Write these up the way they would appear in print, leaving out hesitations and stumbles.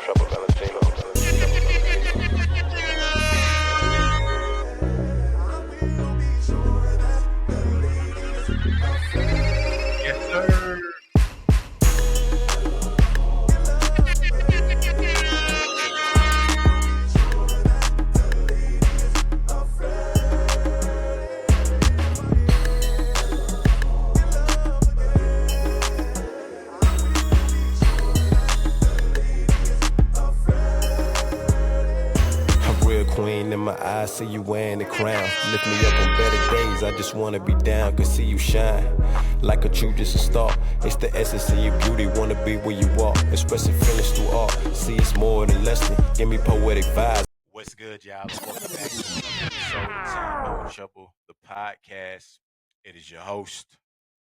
Yes, sir. A real queen in my eyes, see you wearing the crown. Lift me up on better days, I just wanna be down, can see you shine. Like a true just a star, it's the essence of your beauty, wanna be where you are. Expressing feelings through art, see it's more than less than, give me poetic vibes. What's good, y'all? Welcome back to another episode of Time Out with Trouble, the podcast. It is your host,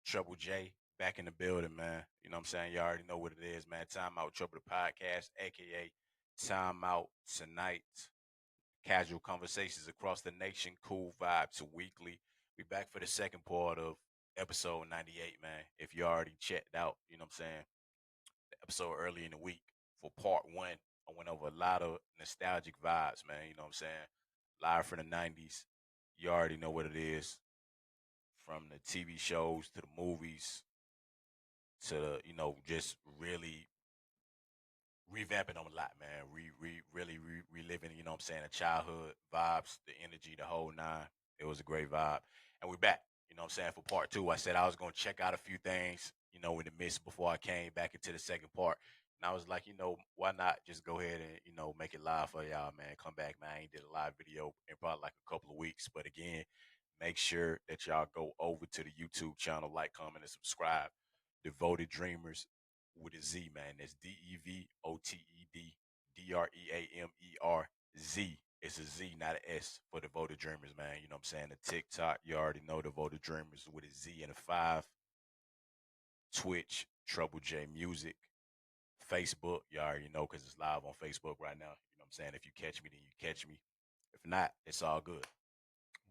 Treble J, back in the building, man. You know what I'm saying? You already know what it is, man. Time Out with Trouble, the podcast, aka Time Out Tonight. Casual conversations across the nation, cool vibes weekly. We back for the second part of episode 98, man. If you already checked out, you know what I'm saying, the episode early in the week for part one, I went over a lot of nostalgic vibes, man. You know what I'm saying? Live from the 90s. You already know what it is. From the TV shows to the movies to the, just really revamping them a lot, man. Reliving, you know what I'm saying, the childhood vibes, the energy, the whole nine. It was a great vibe. And we're back, you know what I'm saying, for part two. I said I was going to check out a few things, in the midst before I came back into the second part. And I was like, why not just go ahead and, make it live for y'all, man. Come back, man. I ain't did a live video in probably like a couple of weeks. But again, make sure that y'all go over to the YouTube channel, like, comment, and subscribe. Devoted Dreamers with a Z, man. That's DEVOTED DREAMERZ. It's a Z, not an S for Devoted Dreamers, man. You know what I'm saying? The TikTok, you already know Devoted Dreamers with a Z and a 5. Twitch, Treble J Music. Facebook, you already know because it's live on Facebook right now. You know what I'm saying? If you catch me, then you catch me. If not, it's all good.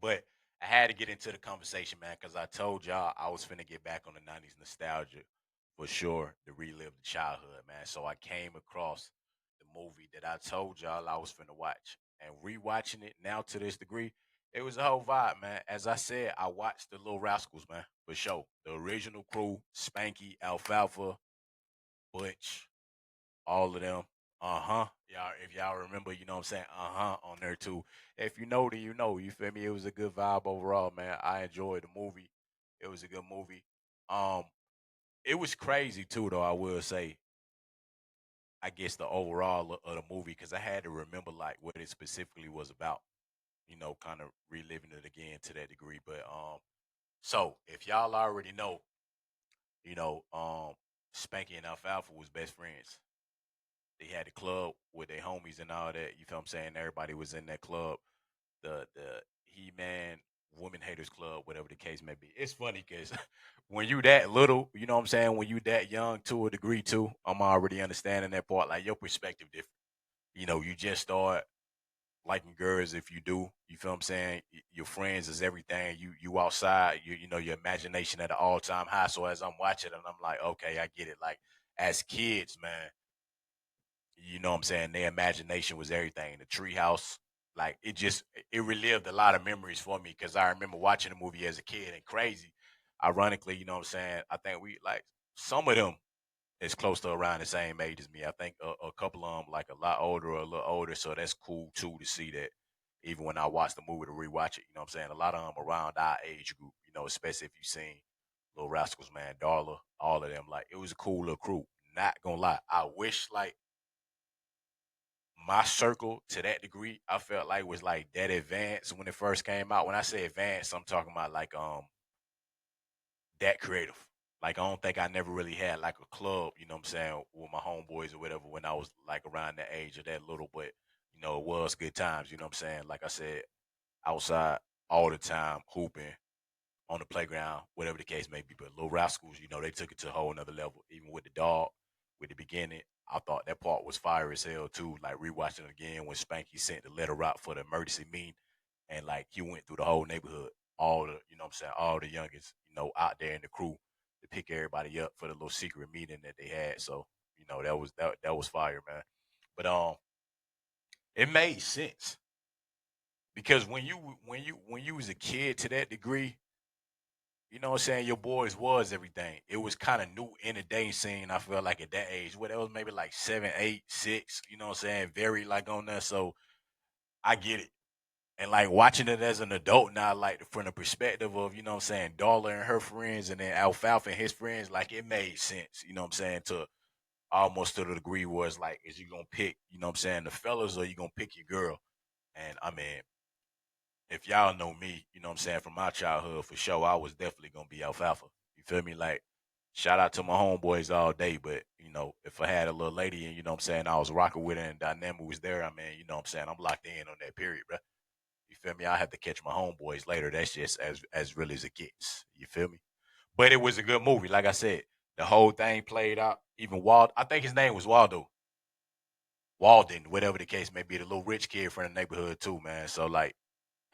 But I had to get into the conversation, man, because I told y'all I was finna get back on the 90s nostalgia for sure to relive the childhood, man. So I came across the movie that I told y'all I was finna watch. And rewatching it now to this degree, it was a whole vibe, man. As I said, I watched the Little Rascals, man, for sure. The original crew, Spanky, Alfalfa, Butch, all of them. Y'all, if y'all remember, you know what I'm saying, on there too. If you know, then you know. You feel me? It was a good vibe overall, man. I enjoyed the movie. It was a good movie. Um, it was crazy too, though, I will say. I guess the overall of the movie, because I had to remember like what it specifically was about, kind of reliving it again to that degree. But so if y'all already know, you know, um Spanky and Alfalfa was best friends. They had the club with their homies and all that. You feel what I'm saying? Everybody was in that club. The He Man Women Haters Club, whatever the case may be. It's funny because when you that little, you know what I'm saying? When you that young to a degree too, I'm already understanding that part. Like your perspective different. You just start liking girls if you do. You feel what I'm saying? Your friends is everything. You outside. Your imagination at an all time high. So as I'm watching and I'm like, okay, I get it. Like as kids, man, you know what I'm saying? Their imagination was everything. The treehouse, like it relived a lot of memories for me because I remember watching the movie as a kid and crazy. Ironically, you know what I'm saying? I think we like some of them is close to around the same age as me. I think a couple of them like a lot older or a little older, so that's cool too to see that. Even when I watch the movie to rewatch it, you know what I'm saying? A lot of them around our age group, especially if you seen Little Rascals, man, Darla, all of them. Like it was a cool little crew. Not gonna lie, I wish like my circle to that degree, I felt like was like that advanced when it first came out. When I say advanced, I'm talking about like that creative. Like I don't think I never really had like a club, you know what I'm saying, with my homeboys or whatever when I was like around the age of that little, but it was good times, you know what I'm saying? Like I said, outside all the time, hooping on the playground, whatever the case may be. But Little Rascals, they took it to a whole nother level, even with the dog, with the beginning. I thought that part was fire as hell too. Like rewatching it again when Spanky sent the letter out for the emergency meeting and like he went through the whole neighborhood, all the, you know what I'm saying, all the youngest, out there in the crew to pick everybody up for the little secret meeting that they had. So, that was fire, man. But it made sense because when you was a kid to that degree, you know what I'm saying, your boys was everything. It was kind of new in the day scene. I feel like at that age, what it was maybe like 7, 8, 6. You know what I'm saying, very like on that. So I get it. And like watching it as an adult now, like from the perspective of, you know what I'm saying, Darla and her friends and then Alfalfa and his friends, like it made sense, you know what I'm saying, to almost to the degree where it's like, is you gonna pick, you know what I'm saying, the fellas or you gonna pick your girl? And I mean, if y'all know me, you know what I'm saying, from my childhood for sure, I was definitely gonna be Alfalfa. You feel me? Like, shout out to my homeboys all day, but you know, if I had a little lady and you know what I'm saying, I was rocking with her and dynamic was there, I mean, you know what I'm saying, I'm locked in on that period, bro. You feel me? I have to catch my homeboys later. That's just as real as it gets. You feel me? But it was a good movie. Like I said, the whole thing played out. Even Wald, I think his name was Waldo, Walden, whatever the case may be, the little rich kid from the neighborhood too, man. So like,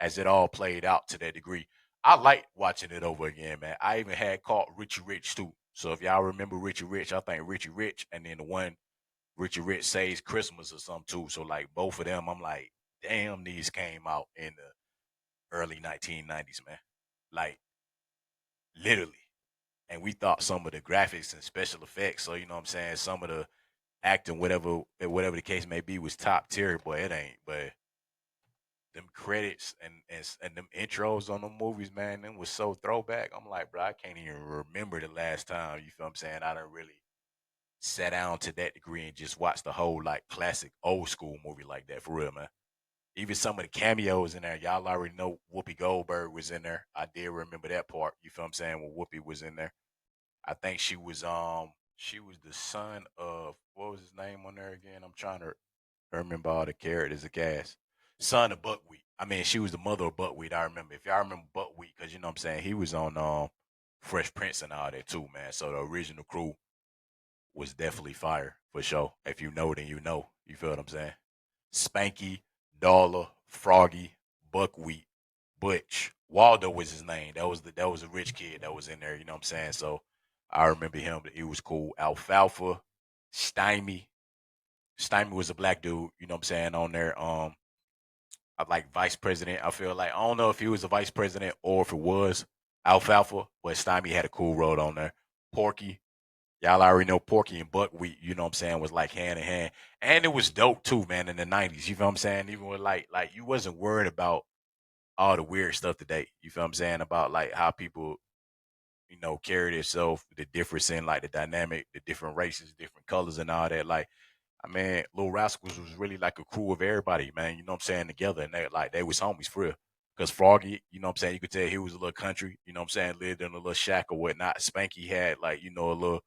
as it all played out to that degree, I like watching it over again, man. I even had caught Richie Rich too. So if y'all remember Richie Rich, I think Richie Rich, and then the one Richie Rich Saves Christmas or something too. So like both of them, I'm like, damn, these came out in the early 1990s, man. Like literally. And we thought some of the graphics and special effects, so you know what I'm saying, some of the acting, whatever the case may be, was top tier, but it ain't. But them credits and them intros on the movies, man, them was so throwback. I'm like, bro, I can't even remember the last time, you feel what I'm saying, I done really sat down to that degree and just watched the whole like classic old school movie like that for real, man. Even some of the cameos in there, y'all already know Whoopi Goldberg was in there. I did remember that part. You feel what I'm saying? When Whoopi was in there, I think she was the son of, what was his name on there again? I'm trying to remember all the characters of cast. Son of Buckwheat. I mean, she was the mother of Buckwheat. I remember. If y'all remember Buckwheat, because you know what I'm saying, he was on Fresh Prince and all that too, man. So the original crew was definitely fire for sure. If you know, then you know. You feel what I'm saying? Spanky, Dollar, Froggy, Buckwheat, Butch. Waldo was his name. That was a rich kid that was in there. You know what I'm saying? So I remember him. He was cool. Alfalfa, Stymie. Stymie was a black dude. You know what I'm saying? On there. I like vice president. I feel like I don't know if he was a vice president or if it was Alfalfa, but Stymie had a cool role on there. Porky, y'all already know Porky and Buckwheat, you know what I'm saying, was like hand in hand. And it was dope too, man, in the 90s. You feel what I'm saying? Even with like you wasn't worried about all the weird stuff today. You feel what I'm saying? About like how people, you know, carry themselves, the difference in like the dynamic, the different races, different colors and all that. Like, I mean, Little Rascals was really like a crew of everybody, man, you know what I'm saying, together. And they was homies for real. Because Froggy, you know what I'm saying, you could tell he was a little country, you know what I'm saying, lived in a little shack or whatnot. Spanky had like, you know, a little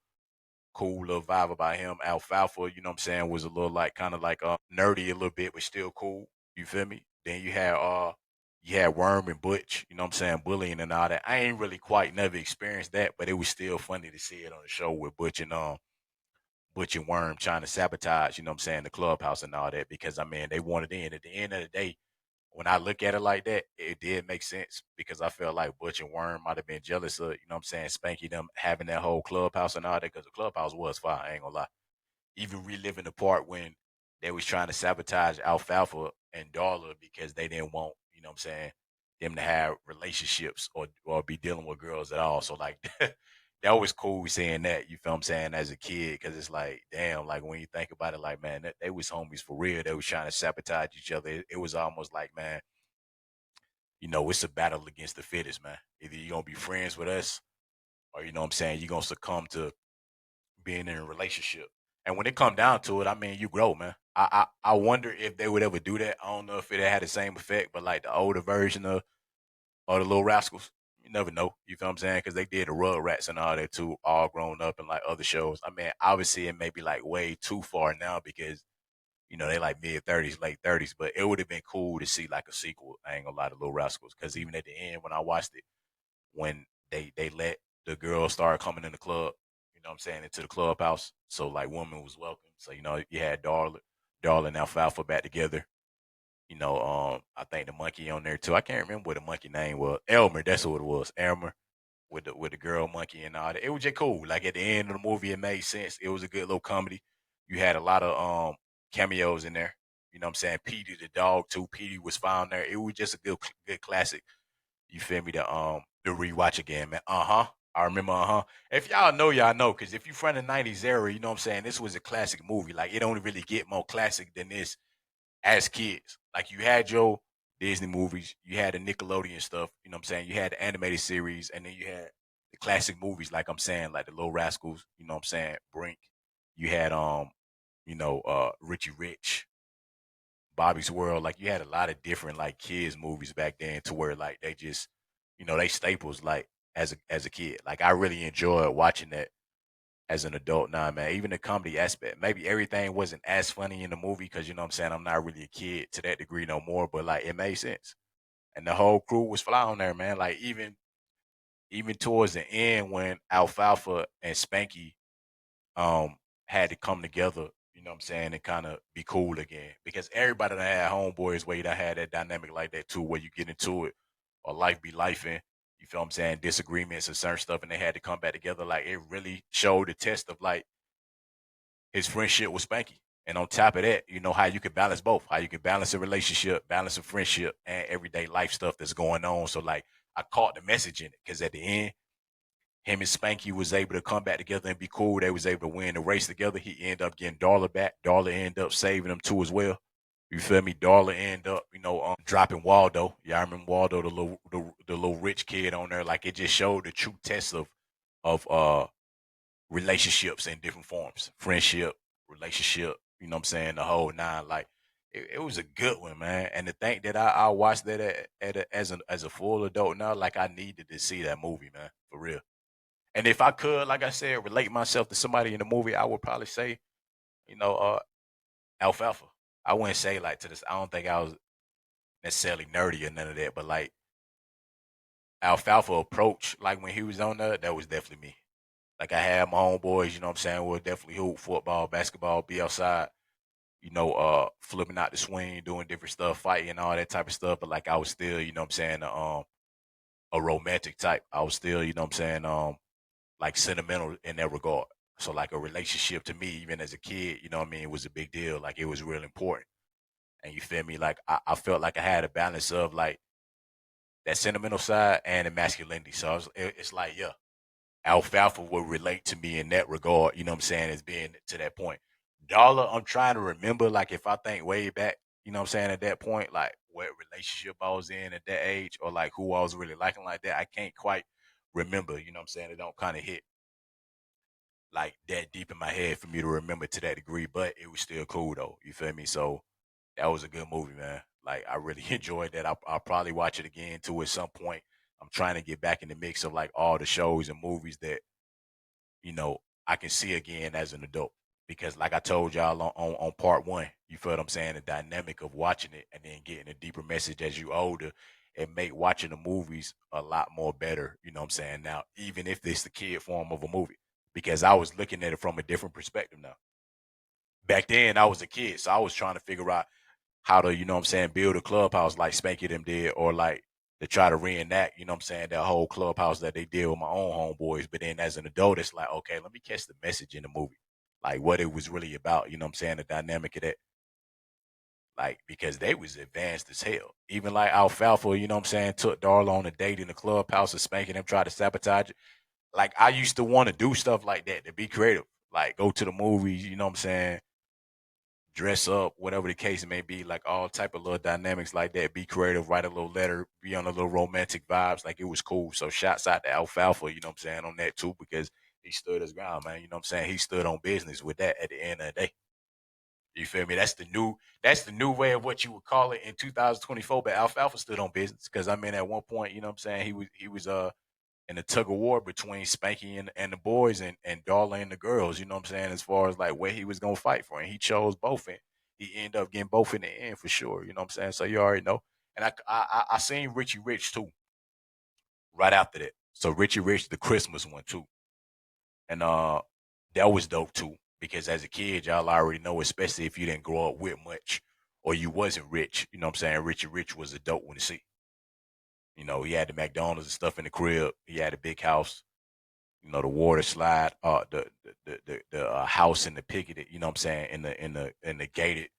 cool little vibe about him. Alfalfa, you know what I'm saying, was a little like kind of like nerdy a little bit, but still cool. You feel me? Then you had Worm and Butch, you know what I'm saying, bullying and all that. I ain't really quite never experienced that, but it was still funny to see it on the show with Butch and Worm trying to sabotage, you know what I'm saying, the clubhouse and all that because I mean they wanted in. At the end of the day, when I look at it like that, it did make sense because I felt like Butch and Worm might have been jealous of, you know what I'm saying, Spanky them having that whole clubhouse and all that because the clubhouse was fire, I ain't gonna lie. Even reliving the part when they was trying to sabotage Alfalfa and Darla because they didn't want, you know what I'm saying, them to have relationships or be dealing with girls at all. So like that was cool seeing that, you feel what I'm saying, as a kid, because it's like, damn, like when you think about it, like, man, they was homies for real. They was trying to sabotage each other. It was almost like, man, you know, it's a battle against the fittest, man. Either you're gonna be friends with us or you know what I'm saying, you're gonna succumb to being in a relationship. And when it come down to it, I mean, you grow, man. I wonder if they would ever do that. I don't know if it had the same effect, but like the older version of the Little Rascals, you never know. You feel what I'm saying? Because they did the Rugrats and all that too, all grown up and like other shows. I mean, obviously it may be like way too far now because you know they like mid 30s, late 30s. But it would have been cool to see like a sequel. I ain't gonna lie to Little Rascals because even at the end when I watched it, when they let the girls start coming in the club, you know what I'm saying, into the clubhouse. So like woman was welcome. So, you know, you had Darla and Alfalfa back together. You know, I think the monkey on there too. I can't remember what the monkey name was. Elmer, that's what it was. Elmer with the girl monkey and all that. It was just cool. Like at the end of the movie, it made sense. It was a good little comedy. You had a lot of cameos in there. You know what I'm saying? Petey the dog too. Petey was found there. It was just a good classic. You feel me? The rewatch again, man. I remember. If y'all know, y'all know. Cause if you from the '90s era, you know what I'm saying. This was a classic movie. Like it don't really get more classic than this as kids. Like you had your Disney movies, you had the Nickelodeon stuff. You know what I'm saying. You had the animated series, and then you had the classic movies. Like I'm saying, like the Little Rascals. You know what I'm saying. Brink. You had Richie Rich, Bobby's World. Like you had a lot of different like kids movies back then to where like they just they staples like as a kid. Like I really enjoyed watching that as an adult now, man. Even the comedy aspect. Maybe everything wasn't as funny in the movie because you know what I'm saying, I'm not really a kid to that degree no more, but like it made sense. And the whole crew was fly on there, man. Like even towards the end when Alfalfa and Spanky um had to come together, you know what I'm saying, and kind of be cool again. Because everybody that had homeboys where you done had that dynamic like that too, where you get into it or life be life in, you feel what I'm saying, disagreements and certain stuff and they had to come back together. Like it really showed the test of like his friendship with Spanky. And on top of that, you know how you can balance both, how you can balance a relationship, balance a friendship, and everyday life stuff that's going on. So like I caught the message in it because at the end, him and Spanky was able to come back together and be cool. They was able to win the race together. He ended up getting Darla back. Darla ended up saving him too as well. You feel me? Darla ended up, dropping Waldo. Yeah, I remember Waldo, the little rich kid on there. Like it just showed the true test of relationships in different forms, friendship, relationship. You know what I'm saying? The whole nine. Like it was a good one, man. And to think that I watched that as a full adult now, like I needed to see that movie, man, for real. And if I could, like I said, relate myself to somebody in the movie, I would probably say, you know, uh, Alfalfa. I wouldn't say like to this. I don't think I was necessarily nerdy or none of that, but like Alfalfa approach, like when he was on there, that was definitely me. Like I had my homeboys, you know what I'm saying, would definitely hoop, football, basketball, be outside, flipping out the swing, doing different stuff, fighting, all that type of stuff. But like I was still, you know what I'm saying, a romantic type. I was still, you know what I'm saying, like sentimental in that regard. So like a relationship to me, even as a kid, you know what I mean, was a big deal. Like it was real important. And you feel me? Like I felt like I had a balance of like that sentimental side and the masculinity. So it's like, yeah, Alfalfa will relate to me in that regard, you know what I'm saying, as being to that point. Dollar, I'm trying to remember, like if I think way back, you know what I'm saying, at that point, like what relationship I was in at that age or like who I was really liking like that. I can't quite remember, you know what I'm saying? It don't kind of hit like that deep in my head for me to remember to that degree, but it was still cool though. You feel me? So that was a good movie, man. Like I really enjoyed that. I'll probably watch it again too at some point. I'm trying to get back in the mix of like all the shows and movies that you know I can see again as an adult. Because like I told y'all on part one, you feel what I'm saying, the dynamic of watching it and then getting a deeper message as you older, it make watching the movies a lot more better, you know what I'm saying, now, even if it's the kid form of a movie. Because I was looking at it from a different perspective now. Back then I was a kid, so I was trying to figure out how to, you know what I'm saying, build a clubhouse like Spanky them did, or like to try to reenact, you know what I'm saying, that whole clubhouse that they did with my own homeboys. But then as an adult, it's like, okay, let me catch the message in the movie. Like what it was really about, you know what I'm saying, the dynamic of that. Like, because they was advanced as hell. Even like Alfalfa, you know what I'm saying, took Darla on a date in the clubhouse and spanking them, tried to sabotage it. Like I used to want to do stuff like that, to be creative. Like go to the movies, you know what I'm saying, dress up, whatever the case may be, like all type of little dynamics like that. Be creative, write a little letter, be on a little romantic vibes. Like it was cool. So shouts out to Alfalfa, you know what I'm saying, on that too, because he stood his ground, man. You know what I'm saying? He stood on business with that at the end of the day. You feel me? That's the new way of what you would call it in 2024. But Alfalfa stood on business because I mean at one point, you know what I'm saying, he was in a tug of war between Spanky and the boys and Darla and the girls, you know what I'm saying, as far as like where he was gonna fight for. And he chose both and he ended up getting both in the end for sure. You know what I'm saying? So you already know. And I seen Richie Rich too, right after that. So Richie Rich, the Christmas one too. And that was dope too. Because as a kid, y'all already know, especially if you didn't grow up with much or you wasn't rich, you know what I'm saying? Richie Rich was a dope one to see. You know, he had the McDonald's and stuff in the crib. He had a big house. The water slide, the house in the picketed, you know what I'm saying, in the gated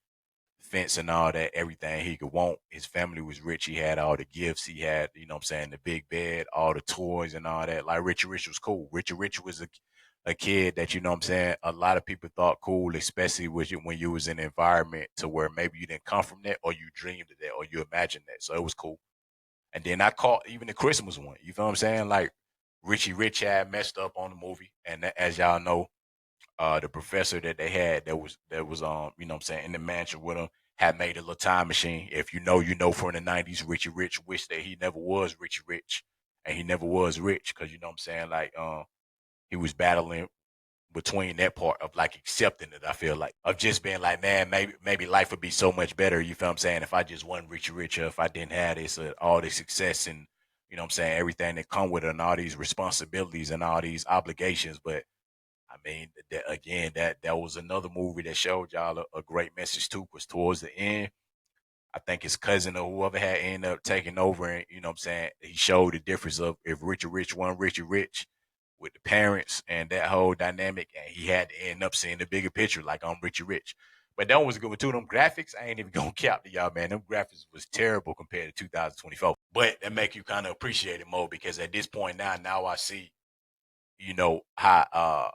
fence and all that, everything he could want. His family was rich. He had all the gifts. He had, you know what I'm saying, the big bed, all the toys and all that. Like Richie Rich was cool. Richie Rich was a kid that, you know what I'm saying, a lot of people thought cool, especially when you was in an environment to where maybe you didn't come from that or you dreamed of that or you imagined that. So it was cool. And then I caught even the Christmas one. You feel what I'm saying? Like Richie Rich had messed up on the movie. And as y'all know, the professor that they had that was you know what I'm saying, in the mansion with him had made a little time machine. If you know from the 90s, Richie Rich wished that he never was Richie Rich and he never was rich because you know what I'm saying, like he was battling between that part of like accepting it, I feel like, of just being like, man, maybe life would be so much better, you feel what I'm saying, if I just wasn't Richie Rich or if I didn't have this all this success and you know what I'm saying, everything that come with it and all these responsibilities and all these obligations. But I mean, again, that was another movie that showed y'all a great message too. Because towards the end, I think his cousin or whoever had ended up taking over, and you know what I'm saying, he showed the difference of if Richard Rich wasn't Richard Rich with the parents and that whole dynamic, and he had to end up seeing the bigger picture, like I'm Richard Rich. But that one was a good one too. Them graphics, I ain't even gonna cap to y'all, man. Them graphics was terrible compared to 2024. But that make you kind of appreciate it more because at this point now I see, how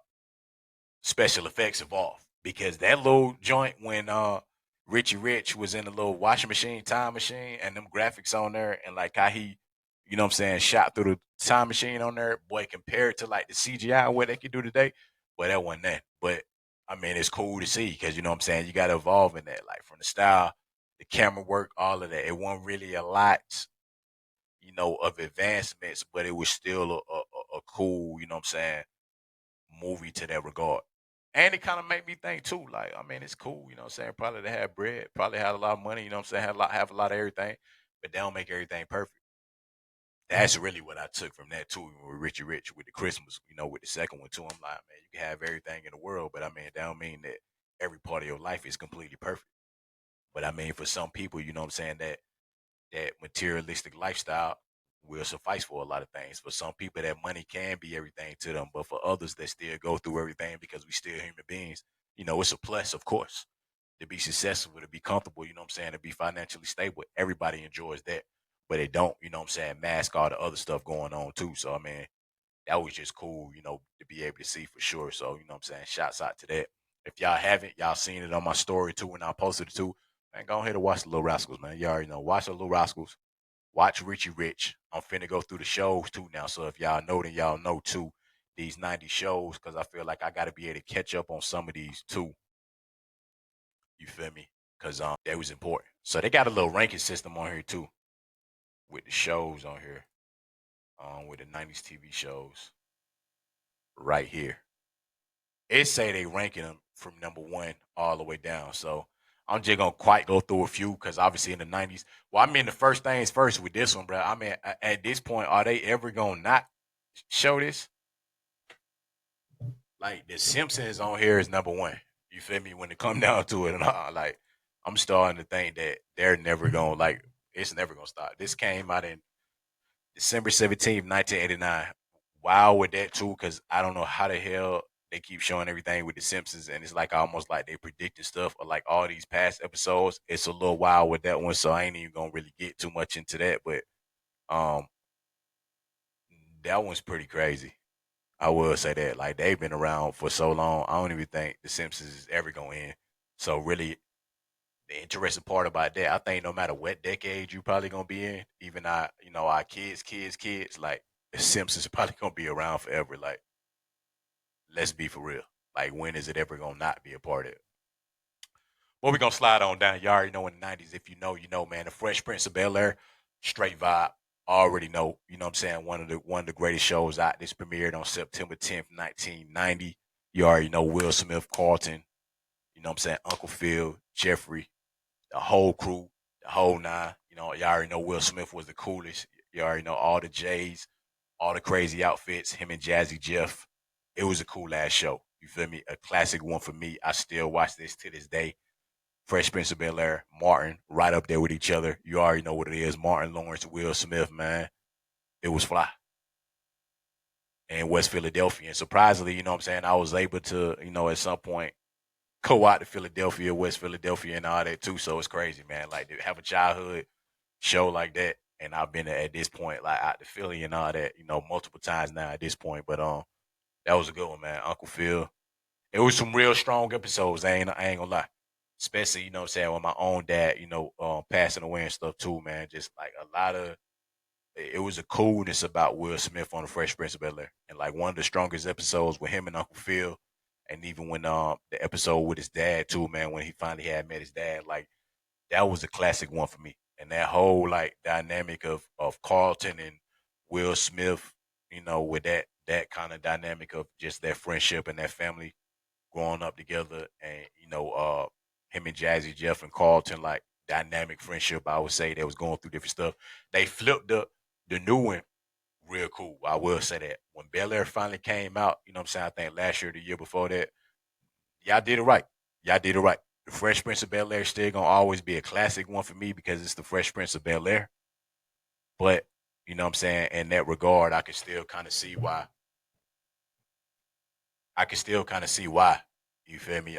special effects involved because that little joint when Richie Rich was in the little washing machine, time machine, and them graphics on there, and like how he, you know what I'm saying, shot through the time machine on there, boy, compared to like the CGI and what they can do today, boy, that wasn't that. But I mean, it's cool to see because you know what I'm saying, you got to evolve in that, like from the style, the camera work, all of that. It wasn't really a lot, of advancements, but it was still a cool, you know what I'm saying, movie to that regard. And it kind of made me think too, like, I mean, it's cool, you know what I'm saying? Probably they had bread, probably had a lot of money, you know what I'm saying? Have a lot of everything, but they don't make everything perfect. That's really what I took from that too with Richie Rich with the Christmas, with the second one too. I'm like, man, you can have everything in the world, but I mean, that don't mean that every part of your life is completely perfect. But I mean, for some people, you know what I'm saying, that materialistic lifestyle will suffice for a lot of things. For some people, that money can be everything to them, but for others that still go through everything because we still human beings, it's a plus, of course, to be successful, to be comfortable, you know what I'm saying, to be financially stable. Everybody enjoys that, but they don't, you know what I'm saying, mask all the other stuff going on too. So, I mean, that was just cool, to be able to see for sure. So, you know what I'm saying, shouts out to that. If y'all haven't, y'all seen it on my story too, and I posted it too, man, go ahead and watch the Little Rascals, man. You already know. Watch the Little Rascals. Watch Richie Rich. I'm finna go through the shows too now. So if y'all know, then y'all know too these 90 shows because I feel like I got to be able to catch up on some of these too. You feel me? Because that was important. So they got a little ranking system on here too with the shows on here, with the 90s TV shows right here. It say they ranking them from number one all the way down. So I'm just gonna quite go through a few because obviously in the 90s. Well, I mean the first things first with this one, bro. I mean at this point, are they ever gonna not show this? Like the Simpsons on here is number one. You feel me? When it come down to it, and like I'm starting to think that they're never gonna like it's never gonna stop. This came out in December 17th, 1989. Wow with that too, because I don't know how the hell they keep showing everything with the Simpsons, and it's like almost like they predicted stuff or like all these past episodes. It's a little wild with that one, so I ain't even gonna really get too much into that. But um, that one's pretty crazy. I will say that. Like they've been around for so long. I don't even think the Simpsons is ever gonna end. So really, the interesting part about that, I think no matter what decade you probably gonna be in, even our kids, like the Simpsons probably gonna be around forever. Like, let's be for real. Like, when is it ever gonna not be a part of it? Well, we gonna slide on down. You already know in the 90s. If you know, you know, man. The Fresh Prince of Bel Air, straight vibe. Already know. You know what I'm saying? One of the greatest shows out. This premiered on September 10th, 1990. You already know Will Smith, Carlton. You know what I'm saying? Uncle Phil, Jeffrey, the whole crew, the whole nine. You already know Will Smith was the coolest. You already know all the J's, all the crazy outfits, him and Jazzy Jeff. It was a cool ass show. You feel me? A classic one for me. I still watch this to this day. Fresh Prince of Bel Air, Martin, right up there with each other. You already know what it is. Martin Lawrence, Will Smith, man. It was fly. in West Philadelphia. And surprisingly, you know what I'm saying, I was able to, at some point go out to Philadelphia, West Philadelphia, and all that too. So it's crazy, man. Like to have a childhood show like that, and I've been at this point like out to Philly and all that, multiple times now at this point. But that was a good one, man. Uncle Phil. It was some real strong episodes. I ain't gonna lie. Especially, what I'm saying, with my own dad, passing away and stuff too, man. Just like a lot of it was a coolness about Will Smith on the Fresh Prince of Bel-Air. And like one of the strongest episodes with him and Uncle Phil. And even when the episode with his dad too, man, when he finally had met his dad, like that was a classic one for me. And that whole like dynamic of Carlton and Will Smith, with that kind of dynamic of just that friendship and that family growing up together, and him and Jazzy Jeff and Carlton, like dynamic friendship, I would say, that was going through different stuff. They flipped the new one real cool. I will say that when Bel Air finally came out, what I'm saying, I think last year, the year before that, y'all did it right. Y'all did it right. The Fresh Prince of Bel Air still gonna always be a classic one for me because it's the Fresh Prince of Bel Air. But what I'm saying, in that regard, I can still kind of see why. I can still kind of see why. You feel me?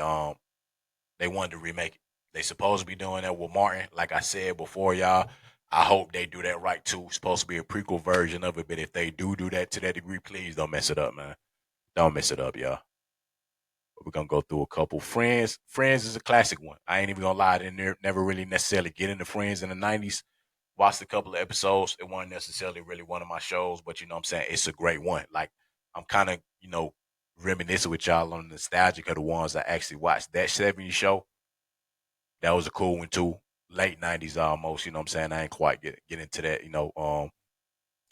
They wanted to remake it. They supposed to be doing that with Martin. Like I said before, y'all, I hope they do that right too. It's supposed to be a prequel version of it, but if they do that to that degree, please don't mess it up, man. Don't mess it up, y'all. But we're gonna go through a couple. Friends. Friends is a classic one. I ain't even gonna lie. I didn't never really necessarily get into Friends in the '90s. Watched a couple of episodes. It wasn't necessarily really one of my shows, but what I'm saying, it's a great one. Like I'm kind of reminiscing with y'all on the nostalgic of the ones I actually watched. That '70s show, that was a cool one too. Late '90s almost. You know what I'm saying? I ain't quite get into that.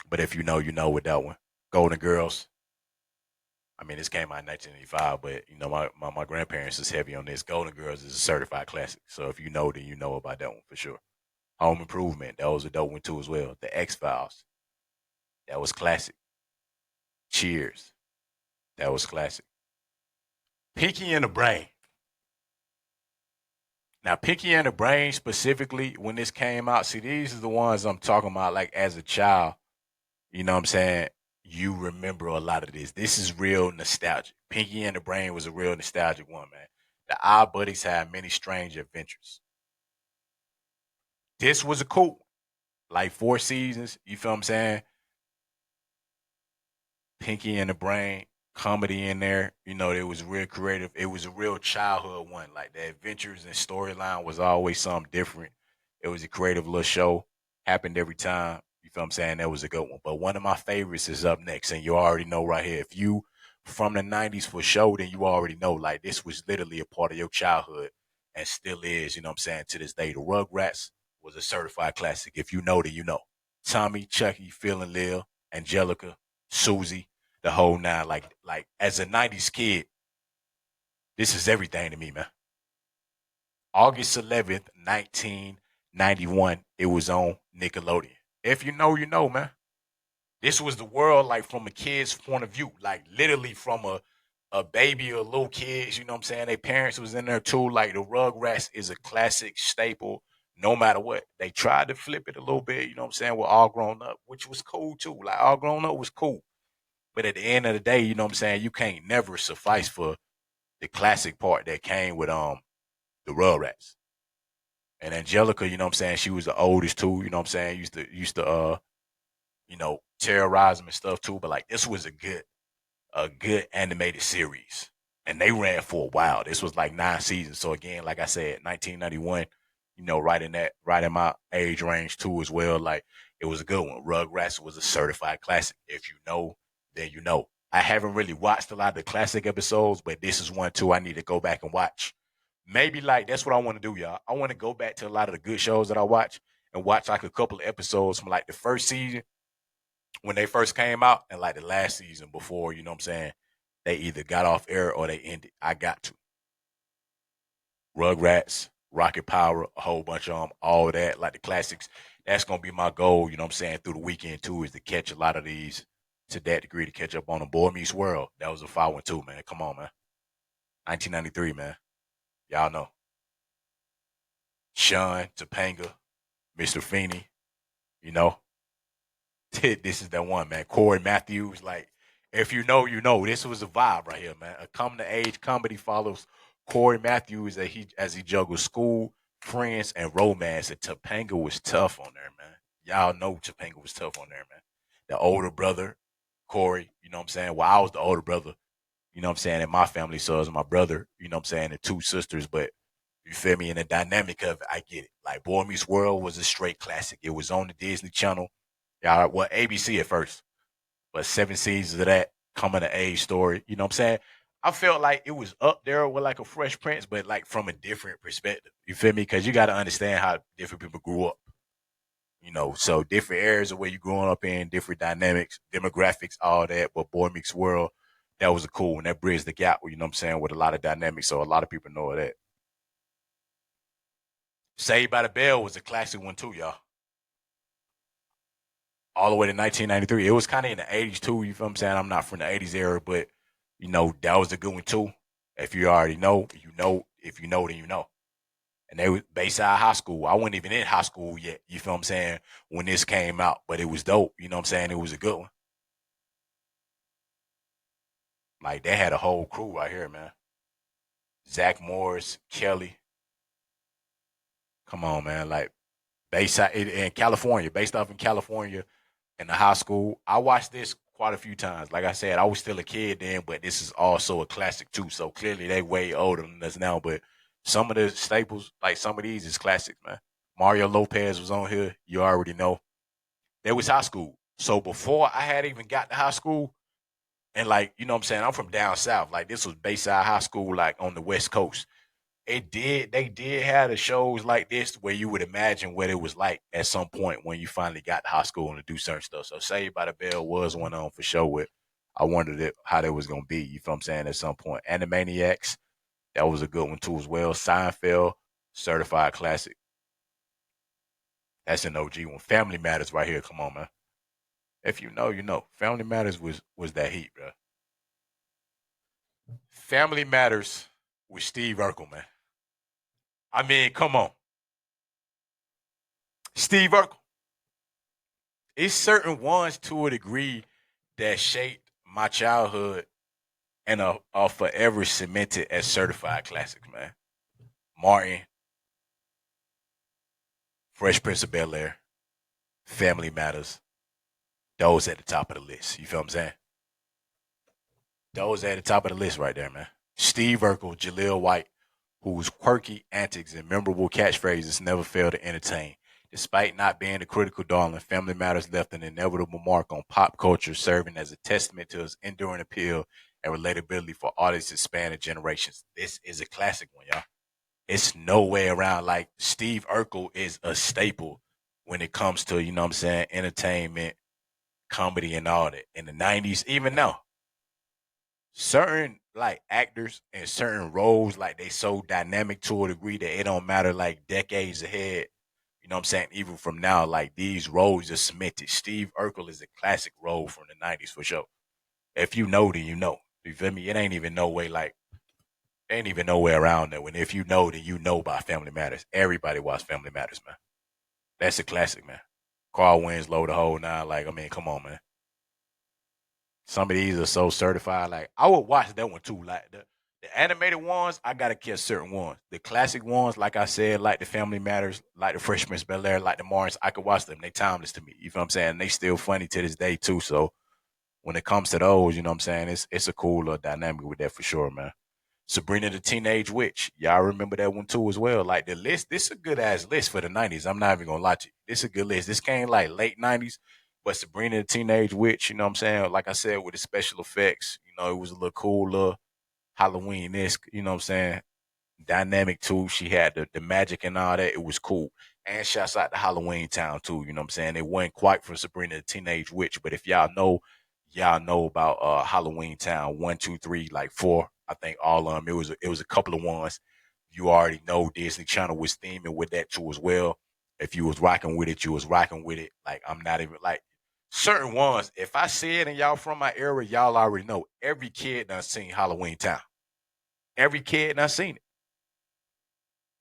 But if you know with that one. Golden Girls. I mean, this came out in 1985, but my grandparents is heavy on this. Golden Girls is a certified classic. So if you know, then you know about that one for sure. Home Improvement, that was a dope one too as well. The X Files, that was classic. Cheers, that was classic. Pinky and the Brain. Now, Pinky and the Brain specifically, when this came out, see, these are the ones I'm talking about. Like as a child, you know what I'm saying? You remember a lot of this. This is real nostalgic. Pinky and the Brain was a real nostalgic one, man. The Odd Buddies had many strange adventures. This was a cool, like 4 seasons. You feel what I'm saying? Pinky and the Brain, comedy in there. It was real creative. It was a real childhood one. Like the adventures and storyline was always something different. It was a creative little show. Happened every time. You feel what I'm saying? That was a good one. But one of my favorites is up next, and you already know right here. If you from the '90s for sure, then you already know. Like this was literally a part of your childhood, and still is. You know what I'm saying? To this day, the Rugrats was a certified classic. If you know, then you know. Tommy, Chucky, Phil and Lil, Angelica, Susie, the whole nine. Like as a '90s kid, this is everything to me, man. August 11th, 1991, it was on Nickelodeon. If you know, you know, man. This was the world like from a kid's point of view, like literally from a baby or little kids, you know what I'm saying? Their parents was in there too. Like the Rugrats is a classic staple no matter what. They tried to flip it a little bit, you know what I'm saying, with All Grown Up, which was cool too. Like All Grown Up was cool. But at the end of the day, you know what I'm saying, you can't never suffice for the classic part that came with the Rugrats. And Angelica, you know what I'm saying, she was the oldest too, you know what I'm saying, used to terrorize them and stuff too. But like this was a good animated series. And they ran for a while. This was like 9 seasons. So again, like I said, 1991, right in my age range too as well. Like it was a good one. Rugrats was a certified classic. If you know, then you know. I haven't really watched a lot of the classic episodes, but this is one too I need to go back and watch. Maybe like that's what I want to do, y'all. I want to go back to a lot of the good shows that I watch and watch like a couple of episodes from like the first season when they first came out and like the last season before, you know what I'm saying, they either got off air or they ended. I got to. Rugrats, Rocket Power, a whole bunch of them, all that, like the classics. That's going to be my goal, you know what I'm saying, through the weekend too, is to catch a lot of these to that degree, to catch up on them. Boy Meets World, that was a fire one too, man. Come on, man. 1993, man. Y'all know. Sean, Topanga, Mr. Feeney, you know. This is that one, man. Corey Matthews, like If you know, you know. This was a vibe right here, man. A coming to age comedy follows Corey Matthews as he juggles school, friends, and romance. And Topanga was tough on there, man. Y'all know Topanga was tough on there, man. The older brother, Corey, you know what I'm saying? Well, I was the older brother, you know what I'm saying, in my family, so it was my brother, you know what I'm saying, and two sisters, but you feel me? In the dynamic of it, I get it. Like Boy Meets World was a straight classic. It was on the Disney Channel. Yeah, well, ABC at first, but 7 seasons of that coming to age story. You know what I'm saying? I felt like it was up there with like a Fresh Prince, but like from a different perspective. You feel me? Because you got to understand how different people grew up. You know, so different areas of where you growing up in, different dynamics, demographics, all that. But Boy Meets World, that was a cool one. That bridged the gap. You know what I'm saying? With a lot of dynamics, so a lot of people know that. Saved by the Bell was a classic one too, y'all. All the way to 1993. It was kind of in the 80s too. You feel what I'm saying? I'm not from the 80s era, but you know that was a good one too. If you already know, you know. If you know, then you know. And they was Bayside High School. I wasn't even in high school yet. You feel what I'm saying? When this came out, but it was dope. You know what I'm saying? It was a good one. Like they had a whole crew right here, man. Zach Morris, Kelly. Come on, man. Like Bayside in California, based off in California in the high school. I watched this quite a few times. Like I said, I was still a kid then, but this is also a classic too. So clearly they way older than us now. But some of the staples, like some of these, is classics, man. Mario Lopez was on here. You already know. There was high school. So before I had even got to high school, and like, you know what I'm saying, I'm from down south. Like this was Bayside High School, like on the West Coast. They did have the shows like this where you would imagine what it was like at some point when you finally got to high school and to do certain stuff. So Saved by the Bell was one on for sure with I wondered how that was gonna be, you feel what I'm saying, at some point. Animaniacs, that was a good one too as well. Seinfeld, certified classic. That's an OG one. Family Matters right here. Come on, man. If you know, you know. Family Matters was that heat, bro. Family Matters with Steve Urkel, man. I mean, come on. Steve Urkel. It's certain ones to a degree that shaped my childhood and are forever cemented as certified classics, man. Martin, Fresh Prince of Bel Air, Family Matters, those at the top of the list. You feel what I'm saying? Those at the top of the list right there, man. Steve Urkel, Jaleel White, whose quirky antics and memorable catchphrases never fail to entertain. Despite not being a critical darling, Family Matters left an inevitable mark on pop culture, serving as a testament to his enduring appeal and relatability for audiences spanning generations. This is a classic one, y'all. It's no way around. Like Steve Urkel is a staple when it comes to, you know what I'm saying, entertainment, comedy, and all that. In the 90s, even now, certain like actors and certain roles, like they so dynamic to a degree that it don't matter like decades ahead. You know what I'm saying? Even from now, like these roles are cemented. Steve Urkel is a classic role from the 90s for sure. If you know, then you know. You feel me? It ain't even no way like ain't even no way around that. When if you know, then you know about Family Matters. Everybody watch Family Matters, man. That's a classic, man. Carl Winslow, the whole nine. Like, I mean, come on, man. Some of these are so certified. Like, I would watch that one too. Like the animated ones, I gotta catch certain ones. The classic ones, like I said, like the Family Matters, like the Fresh Prince of Bel Air, like the Martins, I could watch them. They timeless to me. You feel what I'm saying? They still funny to this day too. So when it comes to those, you know what I'm saying, it's a cool dynamic with that for sure, man. Sabrina the Teenage Witch. Y'all remember that one too as well. Like the list, this is a good ass list for the 90s. I'm not even gonna lie to you. This is a good list. This came like late 90s, but Sabrina the Teenage Witch, you know what I'm saying? Like I said, with the special effects, you know, it was a little cool, little Halloween-esque, you know what I'm saying? Dynamic too. She had the magic and all that. It was cool. And shouts out to Halloween Town too. You know what I'm saying? It wasn't quite for Sabrina the Teenage Witch, but if y'all know about Halloween Town 1, 2, 3, like 4. I think all of them. It was a couple of ones. You already know Disney Channel was theming with that too as well. If you was rocking with it, you was rocking with it. Like I'm not even like certain ones. If I see it and y'all from my era, y'all already know. Every kid done seen Halloween Town. Every kid done seen it.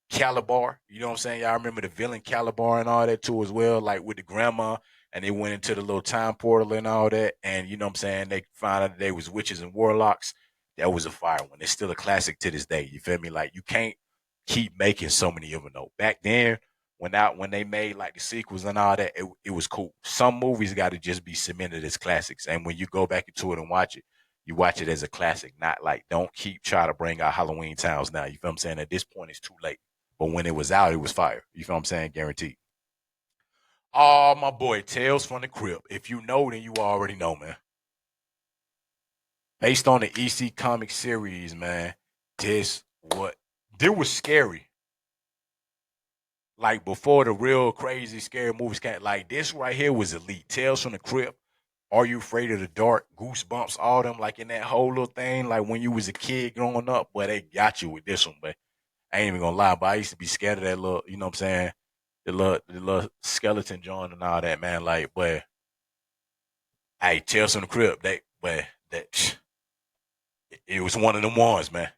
Calabar. You know what I'm saying? Y'all remember the villain Calabar and all that too as well, like with the grandma and they went into the little time portal and all that, and you know what I'm saying, they found out that they was witches and warlocks. That was a fire one. It's still a classic to this day. You feel me? Like you can't keep making so many of them though. Back then, when they made like the sequels and all that, it was cool. Some movies got to just be cemented as classics, and when you go back into it and watch it, you watch it as a classic, not like don't keep trying to bring out Halloween Towns now. You feel what I'm saying? At this point, it's too late. But when it was out, it was fire. You feel what I'm saying? Guaranteed. Oh, my boy, Tales from the Crypt. If you know, then you already know, man. Based on the EC comic series, man, this what this was scary. Like before the real crazy scary movies came, like this right here was elite. Tales from the Crypt. Are You Afraid of the Dark? Goosebumps, all them like in that whole little thing, like when you was a kid growing up, but they got you with this one, but I ain't even gonna lie, but I used to be scared of that little, you know what I'm saying? The little skeleton joint and all that, man. Like, but hey, Tales from the Crypt, but that it was one of them ones, man.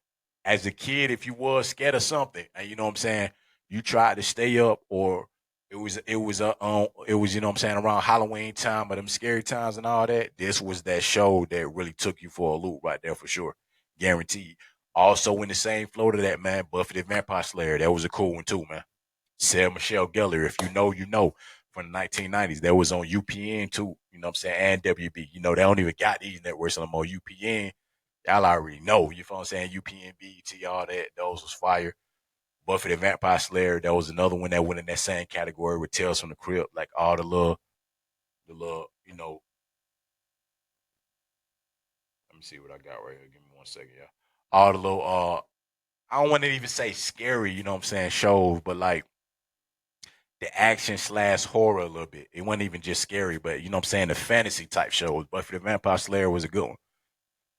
As a kid, if you was scared of something, and you know what I'm saying, you tried to stay up, or it was you know what I'm saying, around Halloween time or them scary times and all that. This was that show that really took you for a loop right there for sure, guaranteed. Also in the same flow to that, man, Buffy the Vampire Slayer, that was a cool one too, man. Sarah Michelle Gellar, if you know, you know, from the 1990s, that was on UPN too. You know what I'm saying, and WB. You know they don't even got these networks no more. UPN, y'all already know. You feel what I'm saying? UPN, BET, all that. Those was fire. Buffy the Vampire Slayer, that was another one that went in that same category with Tales from the Crypt, like all the little, you know. Let me see what I got right here. Give me 1 second, yeah. All the little, I don't want to even say scary, you know what I'm saying, shows, but like the action slash horror a little bit. It wasn't even just scary, but you know what I'm saying, the fantasy type shows. Buffy the Vampire Slayer was a good one.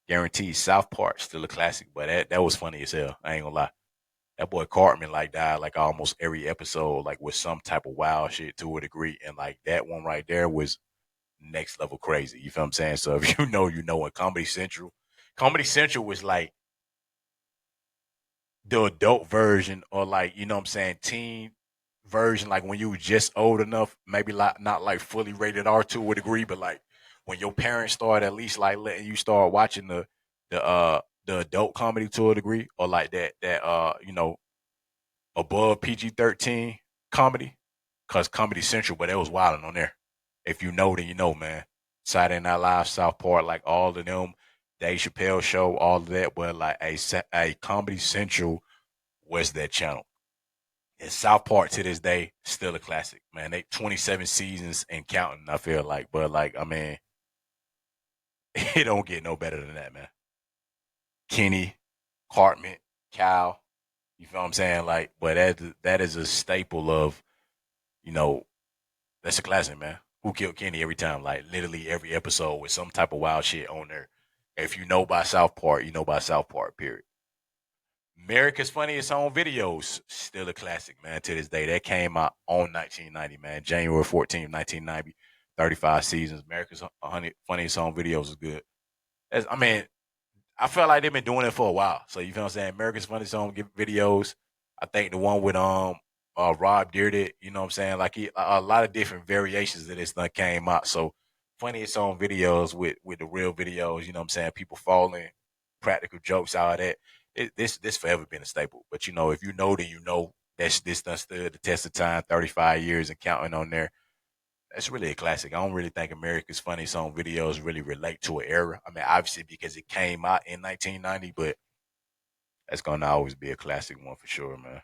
Guaranteed. South Park still a classic, but that was funny as hell. I ain't gonna lie. That boy Cartman like died like almost every episode, like with some type of wild shit to a degree. And like that one right there was next level crazy. You feel what I'm saying? So if you know, you know. In Comedy Central was like the adult version, or like, you know what I'm saying, teen version, like when you were just old enough, maybe like not like fully rated R to a degree, but like when your parents started at least like letting you start watching the adult comedy to a degree, or like that you know, above PG-13 comedy, cause Comedy Central, but it was wilding on there. If you know, then you know, man. Saturday Night Live, South Park, like all of them, Dave Chappelle show, all of that, but like a Comedy Central was that channel. And South Park to this day still a classic, man. They 27 seasons and counting. I feel like, but like, I mean, it don't get no better than that, man. Kenny, Cartman, Cal, you feel what I'm saying? Like, but that is a staple of, you know, that's a classic, man. Who Killed Kenny every time? Like literally every episode with some type of wild shit on there. If you know by South Park, you know by South Park. Period. America's Funniest Home Videos, still a classic, man, to this day. That came out on 1990, man. January 14th, 1990. 35 seasons. America's Funniest Home Videos is good. I mean, I felt like they've been doing it for a while. So you feel what I'm saying? America's Funniest Home Videos. I think the one with Rob Dyrdek, you know what I'm saying? Like a lot of different variations of this thing came out. So Funniest Home Videos with the real videos, you know what I'm saying? People falling, practical jokes, all that. This forever been a staple. But you know, if you know, then you know this done stood the test of time, 35 years and counting on there. That's really a classic. I don't really think America's Funniest Home Videos really relate to an era. I mean, obviously because it came out in 1990, but that's gonna always be a classic one for sure, man.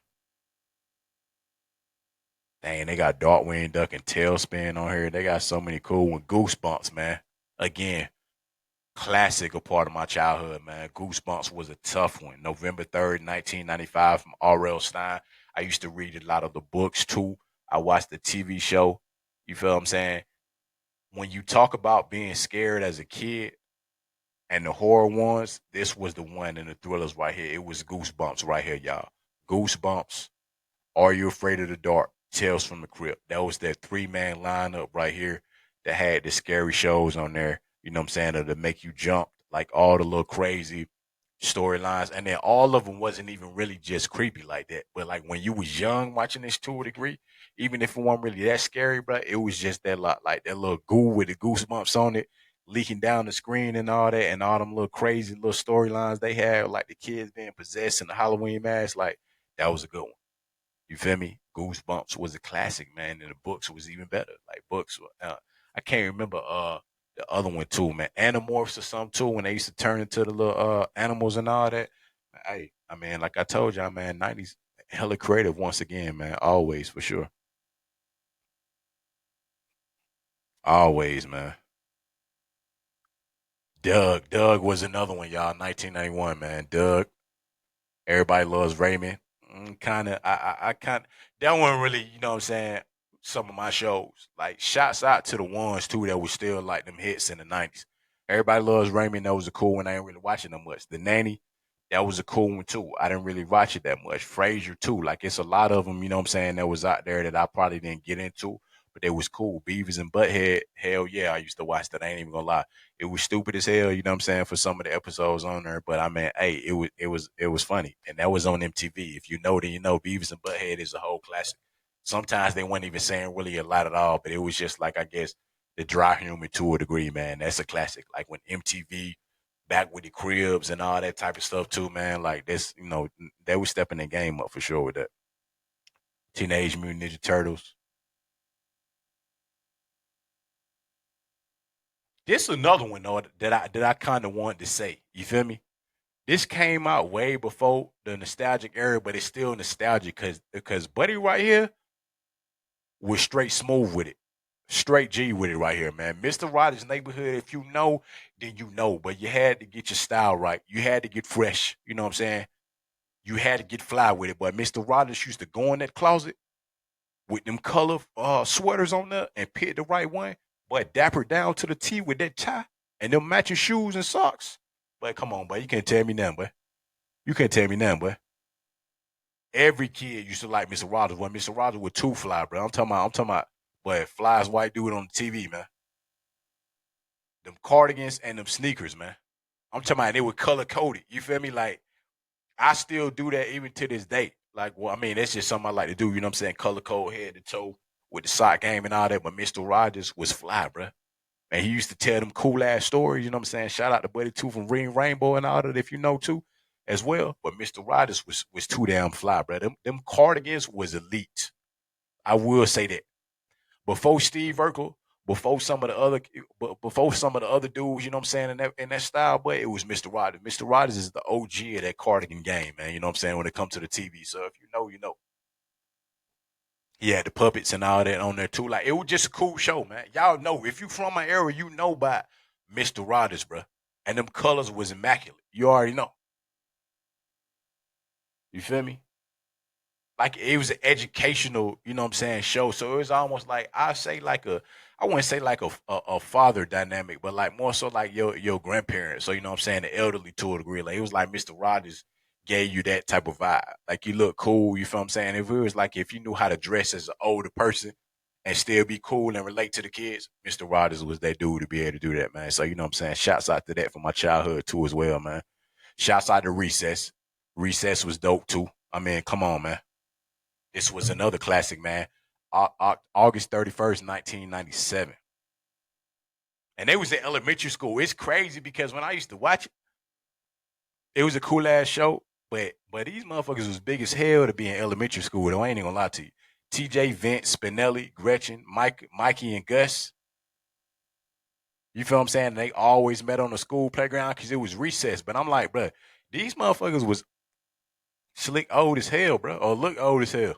Dang, they got Darkwing Duck and Tailspin on here. They got so many cool ones. Goosebumps, man. Again, classic, a part of my childhood, man. Goosebumps was a tough one. November 3rd, 1995, from R.L. Stein. I used to read a lot of the books too. I watched the TV show. You feel what I'm saying? When you talk about being scared as a kid and the horror ones, this was the one in the thrillers right here. It was Goosebumps right here, y'all. Goosebumps. Are You Afraid of the Dark? Tales from the Crypt. That was that three-man lineup right here that had the scary shows on there. You know what I'm saying? That make you jump, like all the little crazy storylines, and then all of them wasn't even really just creepy like that. But like when you was young watching this to a degree, even if it wasn't really that scary, bro, it was just that lot like that little goo with the goosebumps on it leaking down the screen and all that, and all them little crazy little storylines they had, like the kids being possessed in the Halloween mask. Like that was a good one. You feel me? Goosebumps was a classic, man, and the books was even better. Like books, I can't remember the other one too, man. Animorphs or something too, when they used to turn into the little animals and all that. Hey, I mean, like I told y'all, man, 90s hella creative once again, man. Always for sure. Always, man. Doug was another one, y'all. 1991, man. Doug. Everybody loves Raymond. Kind of, I kind of, that one really, you know what I'm saying? Some of my shows. Like, shouts out to the ones, too, that was still like them hits in the 90s. Everybody loves Raymond. That was a cool one. I ain't really watching that much. The Nanny, that was a cool one, too. I didn't really watch it that much. Frasier, too. Like, it's a lot of them, you know what I'm saying, that was out there that I probably didn't get into, but they was cool. Beavis and Butthead, hell yeah, I used to watch that. I ain't even gonna lie. It was stupid as hell, you know what I'm saying, for some of the episodes on there. But I mean, hey, it was funny. And that was on MTV. If you know, then you know Beavis and Butthead is a whole classic. Sometimes they weren't even saying really a lot at all, but it was just like, I guess, the dry humor to a degree, man. That's a classic. Like when MTV back with the cribs and all that type of stuff too, man. Like this, they were stepping the game up for sure with that. Teenage Mutant Ninja Turtles. This is another one though that I kind of wanted to say. You feel me? This came out way before the nostalgic era, but it's still nostalgic because Buddy right here was straight smooth with it. Straight G with it right here, man. Mr. Rogers' Neighborhood, if you know, then you know. But you had to get your style right. You had to get fresh. You know what I'm saying? You had to get fly with it. But Mr. Rogers used to go in that closet with them color sweaters on there and pick the right one. But dapper down to the T with that tie and them matching shoes and socks. But come on, boy. You can't tell me nothing, boy. You can't tell me nothing, boy. Every kid used to like Mr. Rogers. When Mr. Rogers was too fly, bro. I'm talking about, but fly's white dude on the TV, man. Them cardigans and them sneakers, man. I'm talking about they were color coded. You feel me? Like I still do that even to this day. Like, well, I mean, that's just something I like to do. You know what I'm saying? Color code head to toe with the sock game and all that. But Mr. Rogers was fly, bro. And he used to tell them cool ass stories. You know what I'm saying? Shout out to Buddy Two from Ring Rainbow and all that, if you know too, as well. But Mr. Rogers was too damn fly, bro. Them cardigans was elite. I will say that. Before Steve Urkel, before some of the other dudes, you know what I'm saying, in that style, but it was Mr. Rogers. Mr. Rogers is the OG of that cardigan game, man. You know what I'm saying, when it comes to the TV. So if you know, you know. He had the puppets and all that on there too. Like it was just a cool show, man. Y'all know if you from my area, you know about Mr. Rogers, bro. And them colors was immaculate. You already know. You feel me? Like it was an educational, you know what I'm saying, show. So it was almost like I wouldn't say like a father dynamic, but like more so like your grandparents. So you know what I'm saying, the elderly to a degree. Like it was like Mr. Rogers gave you that type of vibe. Like you look cool, you feel what I'm saying? If it was like if you knew how to dress as an older person and still be cool and relate to the kids, Mr. Rogers was that dude to be able to do that, man. So you know what I'm saying? Shouts out to that from my childhood too as well, man. Shouts out to Recess. Recess was dope too. I mean, come on, man. This was another classic, man. August 31st, 1997. And they was in elementary school. It's crazy because when I used to watch it, it was a cool ass show. But these motherfuckers was big as hell to be in elementary school, though. I ain't even gonna lie to you. TJ, Vince, Spinelli, Gretchen, Mikey, and Gus. You feel what I'm saying? They always met on the school playground because it was recess. But I'm like, bro, these motherfuckers was slick old as hell, bro, or look old as hell.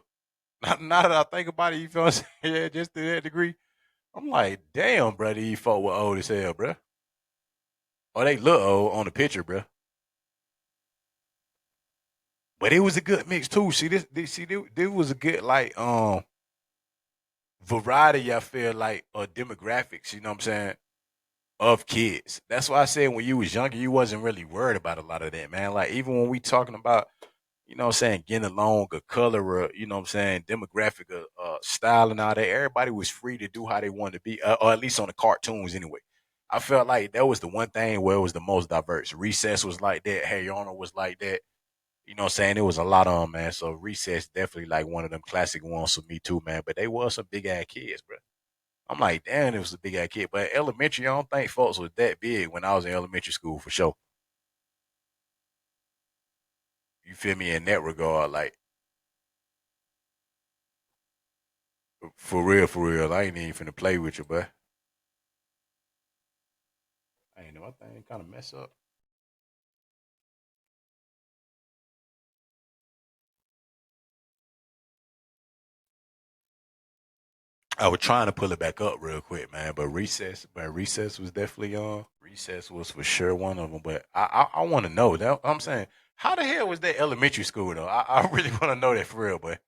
Now that I think about it, you feel what I'm saying? Yeah, just to that degree. I'm like, damn, bro, these folk were old as hell, bro. Or they look old on the picture, bro. But it was a good mix too. See this was a good like variety. I feel like demographics. You know what I'm saying, of kids. That's why I said when you was younger, you wasn't really worried about a lot of that, man. Like even when we talking about, you know what I'm saying, getting along, a color, or, you know what I'm saying, demographic, style and all that, everybody was free to do how they wanted to be, or at least on the cartoons anyway. I felt like that was the one thing where it was the most diverse. Recess was like that. Hey Honor was like that. You know what I'm saying? It was a lot of them, man. So Recess definitely like one of them classic ones for me too, man. But they was some big ass kids, bro. I'm like, damn, it was a big ass kid. But elementary, I don't think folks was that big when I was in elementary school for sure. You feel me in that regard? Like, for real, for real. I ain't even finna play with you, but I ain't know. I think kind of mess up. I was trying to pull it back up real quick, man. But recess was definitely on. Recess was for sure one of them. But I want to know that. I'm saying, how the hell was that elementary school though? I really want to know that for real, but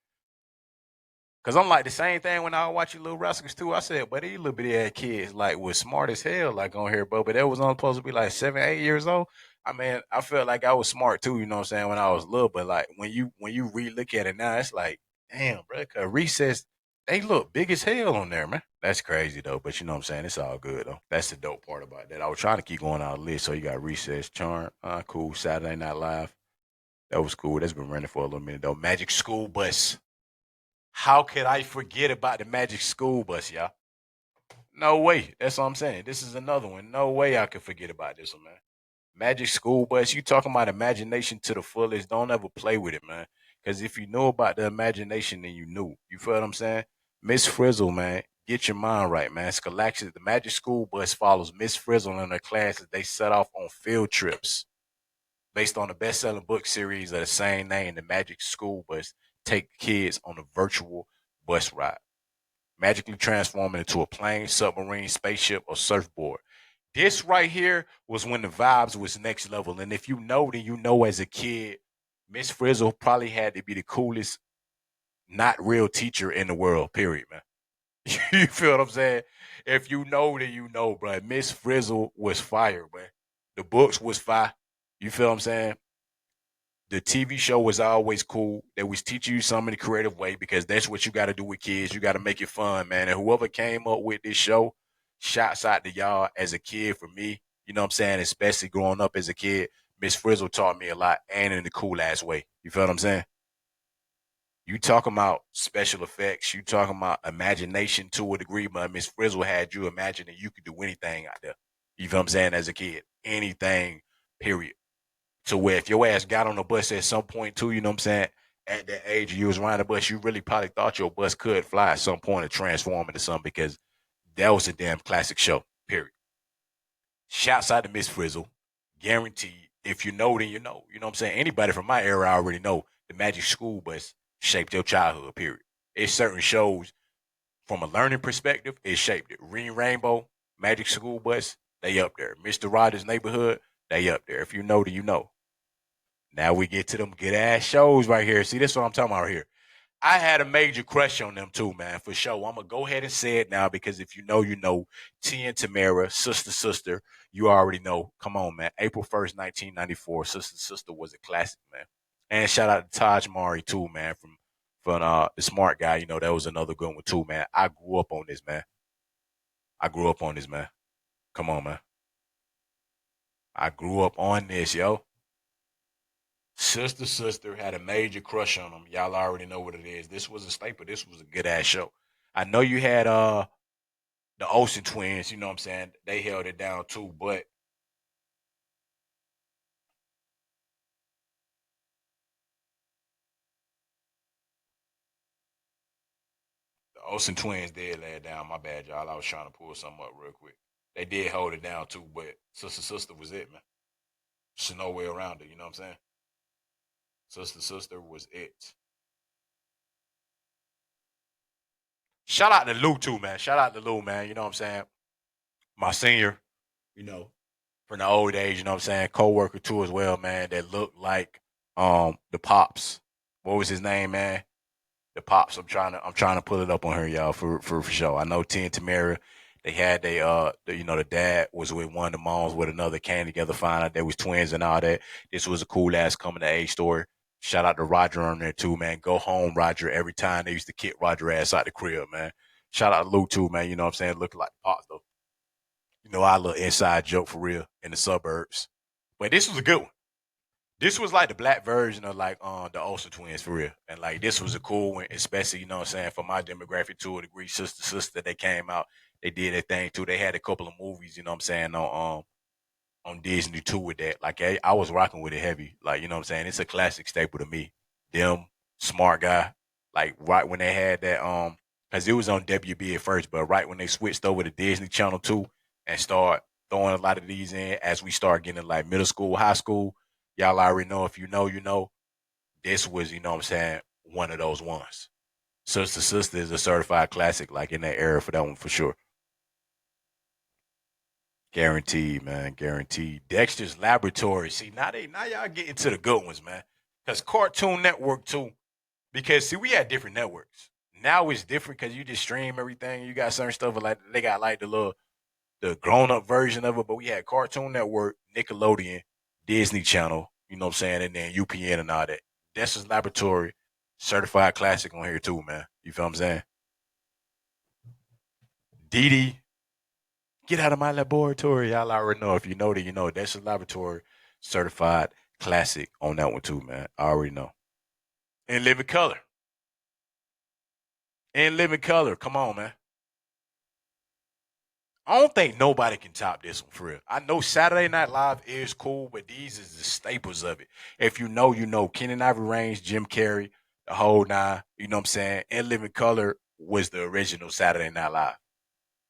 cause I'm like the same thing when I was watching Little Rascals too. I said, but these little bitty ass kids like was smart as hell, like on here, bro. But that was only supposed to be like 7, 8 years old. I mean, I felt like I was smart too, you know what I'm saying, when I was little. But like when you re look at it now, it's like, damn, bro, cause recess, they look big as hell on there, man. That's crazy though. But you know what I'm saying? It's all good though. That's the dope part about that. I was trying to keep going out of the list. So you got recess, charm, cool. Saturday Night Live. That was cool. That's been running for a little minute though. Magic School Bus. How could I forget about the Magic School Bus, y'all? No way. That's what I'm saying. This is another one. No way I could forget about this one, man. Magic School Bus. You talking about imagination to the fullest? Don't ever play with it, man. Because if you knew about the imagination, then you knew. You feel what I'm saying? Miss Frizzle, man. Get your mind right, man. Scholastics, the Magic School Bus follows Miss Frizzle and her class as they set off on field trips based on the best-selling book series of the same name. The Magic School Bus take kids on a virtual bus ride, magically transforming into a plane, submarine, spaceship, or surfboard. This right here was when the vibes was next level. And if you know, then you know as a kid, Miss Frizzle probably had to be the coolest, not real teacher in the world, period, man. You feel what I'm saying? If you know, then you know, bro. Miss Frizzle was fire, bro. The books was fire. You feel what I'm saying? The TV show was always cool. They was teaching you something in a creative way because that's what you got to do with kids. You got to make it fun, man. And whoever came up with this show, shouts out to y'all as a kid for me. You know what I'm saying? Especially growing up as a kid, Miss Frizzle taught me a lot and in the cool ass way. You feel what I'm saying? You talking about special effects, you talking about imagination to a degree, but Miss Frizzle had you imagining you could do anything out there. You feel what I'm saying? As a kid, anything, period. To where if your ass got on the bus at some point too, you know what I'm saying? At that age you was riding the bus, you really probably thought your bus could fly at some point and transform into something because that was a damn classic show. Period. Shouts out to Miss Frizzle. Guaranteed. If you know, then you know. You know what I'm saying? Anybody from my era already know the Magic School Bus shaped your childhood, period. It's certain shows from a learning perspective, it shaped it. Green Rainbow, Magic School Bus, they up there. Mr. Rogers' Neighborhood, they up there. If you know, then you know. Now we get to them good ass shows right here. See, this is what I'm talking about right here. I had a major crush on them too, man, for sure. I'm gonna go ahead and say it now because if you know, you know. T and Tamara, Sister Sister, you already know. Come on, man. April 1st, 1994, Sister Sister was a classic, man. And shout out to Taj Mari too, man, from the Smart Guy. You know that was another good one too, man. I grew up on this, man. I grew up on this, man. Come on, man. I grew up on this, yo. Sister Sister had a major crush on him. Y'all already know what it is. This was a staple. This was a good ass show. I know you had the Olsen twins, you know what I'm saying? They held it down too, but the Olsen twins did lay it down. My bad, y'all. I was trying to pull something up real quick. They did hold it down too, but Sister Sister was it, man. There's no way around it, you know what I'm saying? Sister Sister was it. Shout out to Lou too, man. Shout out to Lou, man. You know what I'm saying? My senior, you know, from the old days, you know what I'm saying? Co-worker too as well, man, that looked like the Pops. What was his name, man? The Pops. I'm trying to pull it up on her, y'all, for sure. I know T and Tamara, they had the dad was with one of the moms with another, came together, find out they was twins and all that. This was a cool ass coming to age story. Shout out to Roger on there too, man. Go home, Roger. Every time they used to kick Roger ass out the crib, man. Shout out to Lou too, man. You know what I'm saying? Looking like Pops though. You know, our little inside joke for real in the suburbs. But this was a good one. This was like the black version of like the Olsen twins for real. And like this was a cool one, especially, you know what I'm saying, for my demographic to a degree, sister, they came out, they did their thing too. They had a couple of movies, you know what I'm saying, on Disney too with that. Like I was rocking with it heavy. Like, you know what I'm saying? It's a classic staple to me. Them, Smart Guy. Like right when they had that because it was on WB at first, but right when they switched over to Disney Channel 2 and start throwing a lot of these in as we start getting like middle school, high school, y'all already know, if you know, you know, this was, you know what I'm saying, one of those ones. Sister is a certified classic, like in that era for that one for sure. Guaranteed, man. Guaranteed. Dexter's Laboratory. See, now y'all getting to the good ones, man. Because Cartoon Network too. Because see, we had different networks. Now it's different because you just stream everything. You got certain stuff like they got like the grown up version of it, but we had Cartoon Network, Nickelodeon, Disney Channel, you know what I'm saying, and then UPN and all that. Dexter's Laboratory, certified classic on here too, man. You feel what I'm saying? Dee Dee, get out of my laboratory. Y'all already know. If you know that, you know. Dexter's Laboratory, certified classic on that one too, man. I already know. In Living Color. In Living Color. Come on, man. I don't think nobody can top this one for real. I know Saturday Night Live is cool, but these is the staples of it. If you know, you know. Kenan Ivory Reigns, Jim Carrey, the whole nine. You know what I'm saying? In Living Color was the original Saturday Night Live.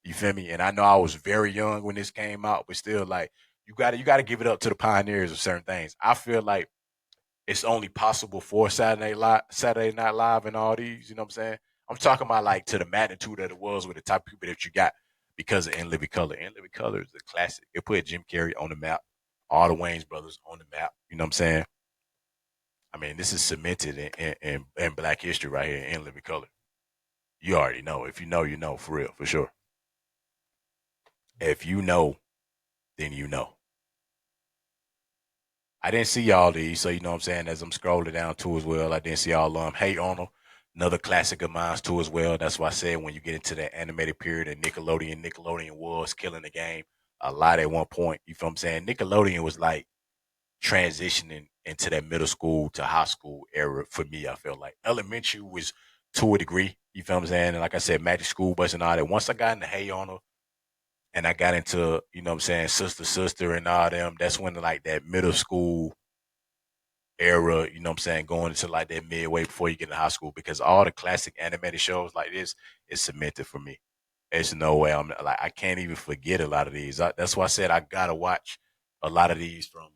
You feel me? And I know I was very young when this came out, but still, like you gotta give it up to the pioneers of certain things. I feel like it's only possible for Saturday Night Live, and all these. You know what I'm saying? I'm talking about like to the magnitude that it was with the type of people that you got because of In Living Color. In Living Color is a classic. It put Jim Carrey on the map, all the Wayne's brothers on the map. You know what I'm saying? I mean, this is cemented in Black history right here in Living Color. You already know. If you know, you know for real, for sure. If you know, then you know. I didn't see all these, so you know what I'm saying. As I'm scrolling down too as well, I didn't see all of them. Hey Arnold, another classic of mine too as well. That's why I said when you get into that animated period of Nickelodeon was killing the game a lot at one point. You feel what I'm saying? Nickelodeon was like transitioning into that middle school to high school era for me. I felt like elementary was to a degree. You feel what I'm saying? And like I said, Magic School Bus and all that. Once I got into Hey Arnold and I got into, you know what I'm saying, Sister and all them, that's when like that middle school era, you know what I'm saying, going into like that midway before you get to high school, because all the classic animated shows like this is cemented for me. There's no way I'm like, I can't even forget a lot of these. That's why I said I gotta watch a lot of these from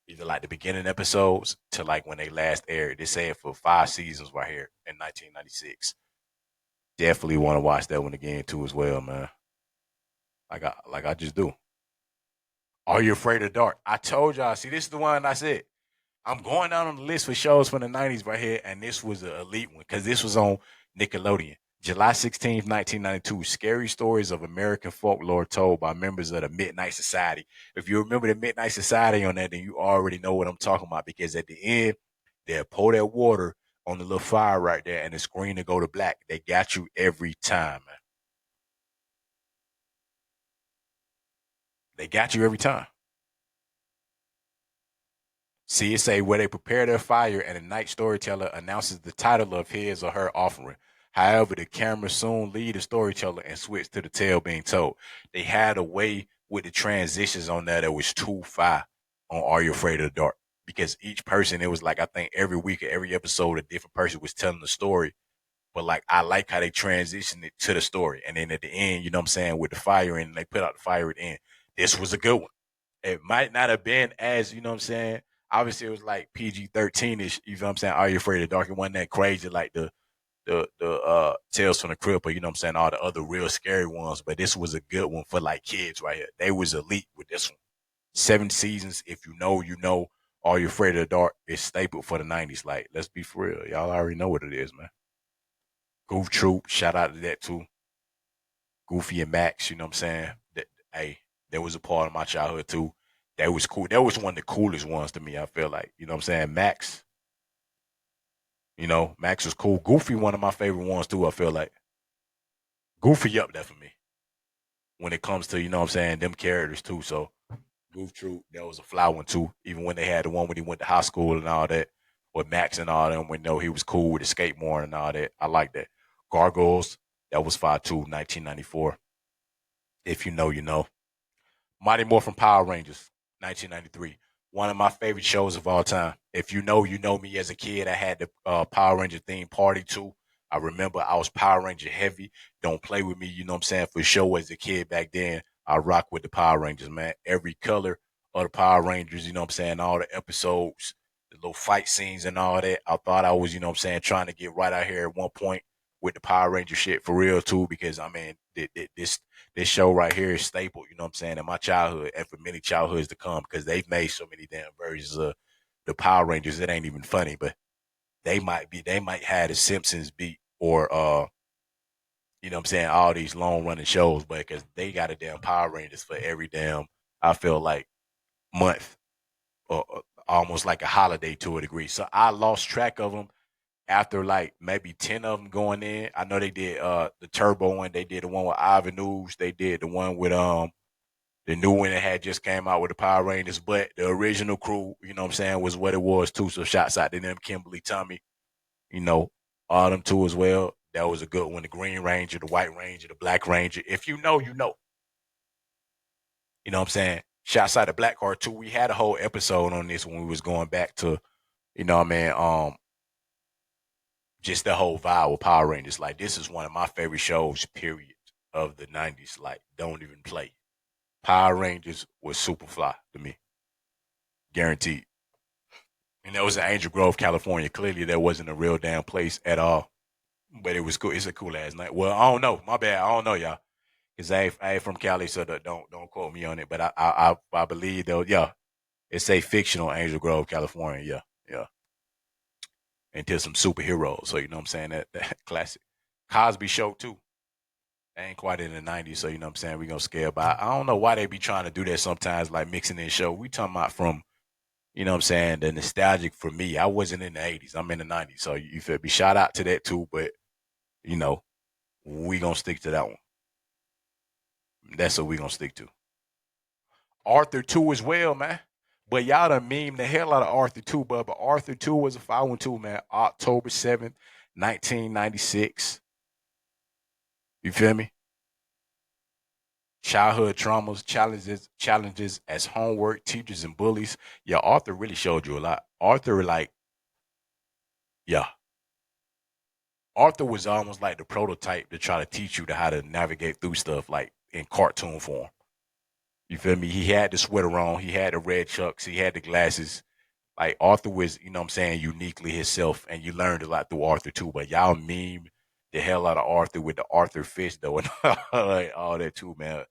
either like the beginning episodes to like when they last aired. They say it for 5 seasons right here in 1996. Definitely want to watch that one again too as well, man. Like I just do. Are you afraid of dark? I told y'all. See, this is the one I said. I'm going down on the list for shows from the 90s right here, and this was an elite one because this was on Nickelodeon. July 16th, 1992, Scary Stories of American Folklore Told by Members of the Midnight Society. If you remember the Midnight Society on that, then you already know what I'm talking about, because at the end, they'll pour that water on the little fire right there and the screen to go to black. They got you every time, man. They got you every time. See, it say where they prepare their fire and a night storyteller announces the title of his or her offering. However, the camera soon lead the storyteller and switch to the tale being told. They had a way with the transitions on that was too far on Are You Afraid of the Dark? Because each person, it was like, I think every week or every episode, a different person was telling the story. But like, I like how they transitioned it to the story. And then at the end, you know what I'm saying, with the fire and they put out the fire at the end. This was a good one. It might not have been as, you know what I'm saying? Obviously, it was like PG-13 ish. You know what I'm saying? Are You Afraid of the Dark? It wasn't that crazy like the Tales from the Crypt, or you know what I'm saying, all the other real scary ones. But this was a good one for like kids right here. They was elite with this one. 7 seasons. If you know, you know. Are You Afraid of the Dark is staple for the 90s. Like, let's be for real. Y'all already know what it is, man. Goof Troop, shout out to that too. Goofy and Max, you know what I'm saying? Hey, that was a part of my childhood too. That was cool. That was one of the coolest ones to me, I feel like. You know what I'm saying? Max, Max was cool. Goofy, one of my favorite ones too, I feel like. Goofy up there for me. when it comes to, you know what I'm saying, them characters too. So Goof Troop, that was a fly one too. Even when they had the one when he went to high school and all that, with Max and all them, when he was cool with the skateboard and all that. I like that. Gargoyles, that was 5 2, 1994. If you know, you know. Mighty Morphin Power Rangers, 1993. One of my favorite shows of all time. If you know, you know me as a kid. I had the Power Ranger theme party too. I remember I was Power Ranger heavy. Don't play with me, you know what I'm saying? For sure, as a kid back then, I rock with the Power Rangers, man. Every color of the Power Rangers, you know what I'm saying? All the episodes, the little fight scenes and all that. I thought I was, you know what I'm saying, trying to get right out here at one point with the Power Ranger shit for real too, because I mean, this show right here is staple, you know what I'm saying, in my childhood and for many childhoods to come because they've made so many damn versions of the Power Rangers. It ain't even funny, but they might have the Simpsons beat or you know what I'm saying, all these long running shows, but because they got a damn Power Rangers for every damn, I feel like, month or almost like a holiday to a degree. So I lost track of them after like maybe 10 of them going in. I know they did the Turbo one, they did the one with Ivan Ooze, they did the one with the new one that had just came out with the Power Rangers, but the original crew, you know what I'm saying, was what it was too. So shouts out to them, Kimberly, Tommy, you know, all them two as well. That was a good one. The Green Ranger, the White Ranger, the Black Ranger. If you know, you know. You know what I'm saying? Shouts out to Blackheart too. We had a whole episode on this when we was going back to, you know what I mean, just the whole vibe with Power Rangers. Like this is one of my favorite shows, period, of the 90s. Like, don't even play. Power Rangers was super fly to me. Guaranteed. And that was in Angel Grove, California. Clearly, that wasn't a real damn place at all. But it was cool. It's a cool ass night. Well, I don't know. My bad. I don't know, y'all. Because I ain't from Cali, so don't quote me on it. But I believe though, yeah, it's a fictional Angel Grove, California. Yeah, yeah. Until some superheroes. So you know what I'm saying? That classic. Cosby Show too. Ain't quite in the 90s, so you know what I'm saying? We gonna scale by. I don't know why they be trying to do that sometimes, like mixing in show. We talking about from, you know what I'm saying, the nostalgic for me. I wasn't in the 80s. I'm in the 90s. So you feel me? Shout out to that too, but you know, we gonna stick to that one. That's what we gonna stick to. Arthur 2 as well, man. But y'all done meme the hell out of Arthur 2, but Arthur 2 was a 5-1-2, man. October 7th, 1996. You feel me? Childhood traumas, challenges as homework, teachers and bullies. Yeah, Arthur really showed you a lot. Arthur, like, yeah. Arthur was almost like the prototype to try to teach you to how to navigate through stuff like in cartoon form. You feel me? He had the sweater on, he had the red chucks, he had the glasses. Like Arthur was, you know what I'm saying, uniquely himself, and you learned a lot through Arthur too. But y'all meme the hell out of Arthur with the Arthur fish though, and like, all that too, man.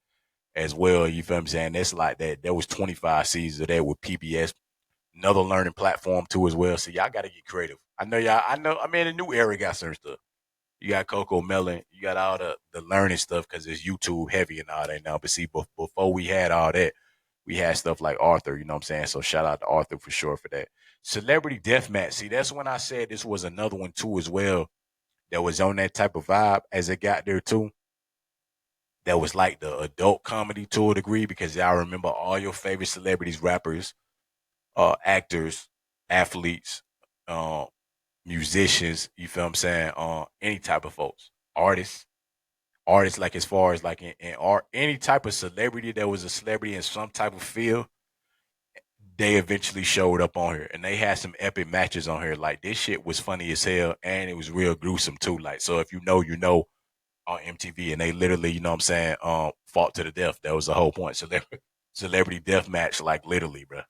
As well, you feel what I'm saying? That's like that. There was 25 seasons of that with PBS, another learning platform too as well. So y'all got to get creative. I know y'all. I know. I mean, the new era got certain stuff. You got Coco Melon. You got all the learning stuff because it's YouTube heavy and all that now. But see, before we had all that, we had stuff like Arthur. You know what I'm saying? So shout out to Arthur for sure for that. Celebrity Deathmatch. See, that's when I said this was another one too as well. That was on that type of vibe as it got there too. That was like the adult comedy to a degree because y'all remember all your favorite celebrities, rappers, actors, athletes, uh, musicians, you feel what I'm saying? Any type of folks, artists like as far as like in art, any type of celebrity that was a celebrity in some type of field, they eventually showed up on here and they had some epic matches on here. Like this shit was funny as hell and it was real gruesome too. Like, so if you know, you know, on MTV, and they literally, you know what I'm saying, fought to the death. That was the whole point. Celebrity death match, like literally, bro.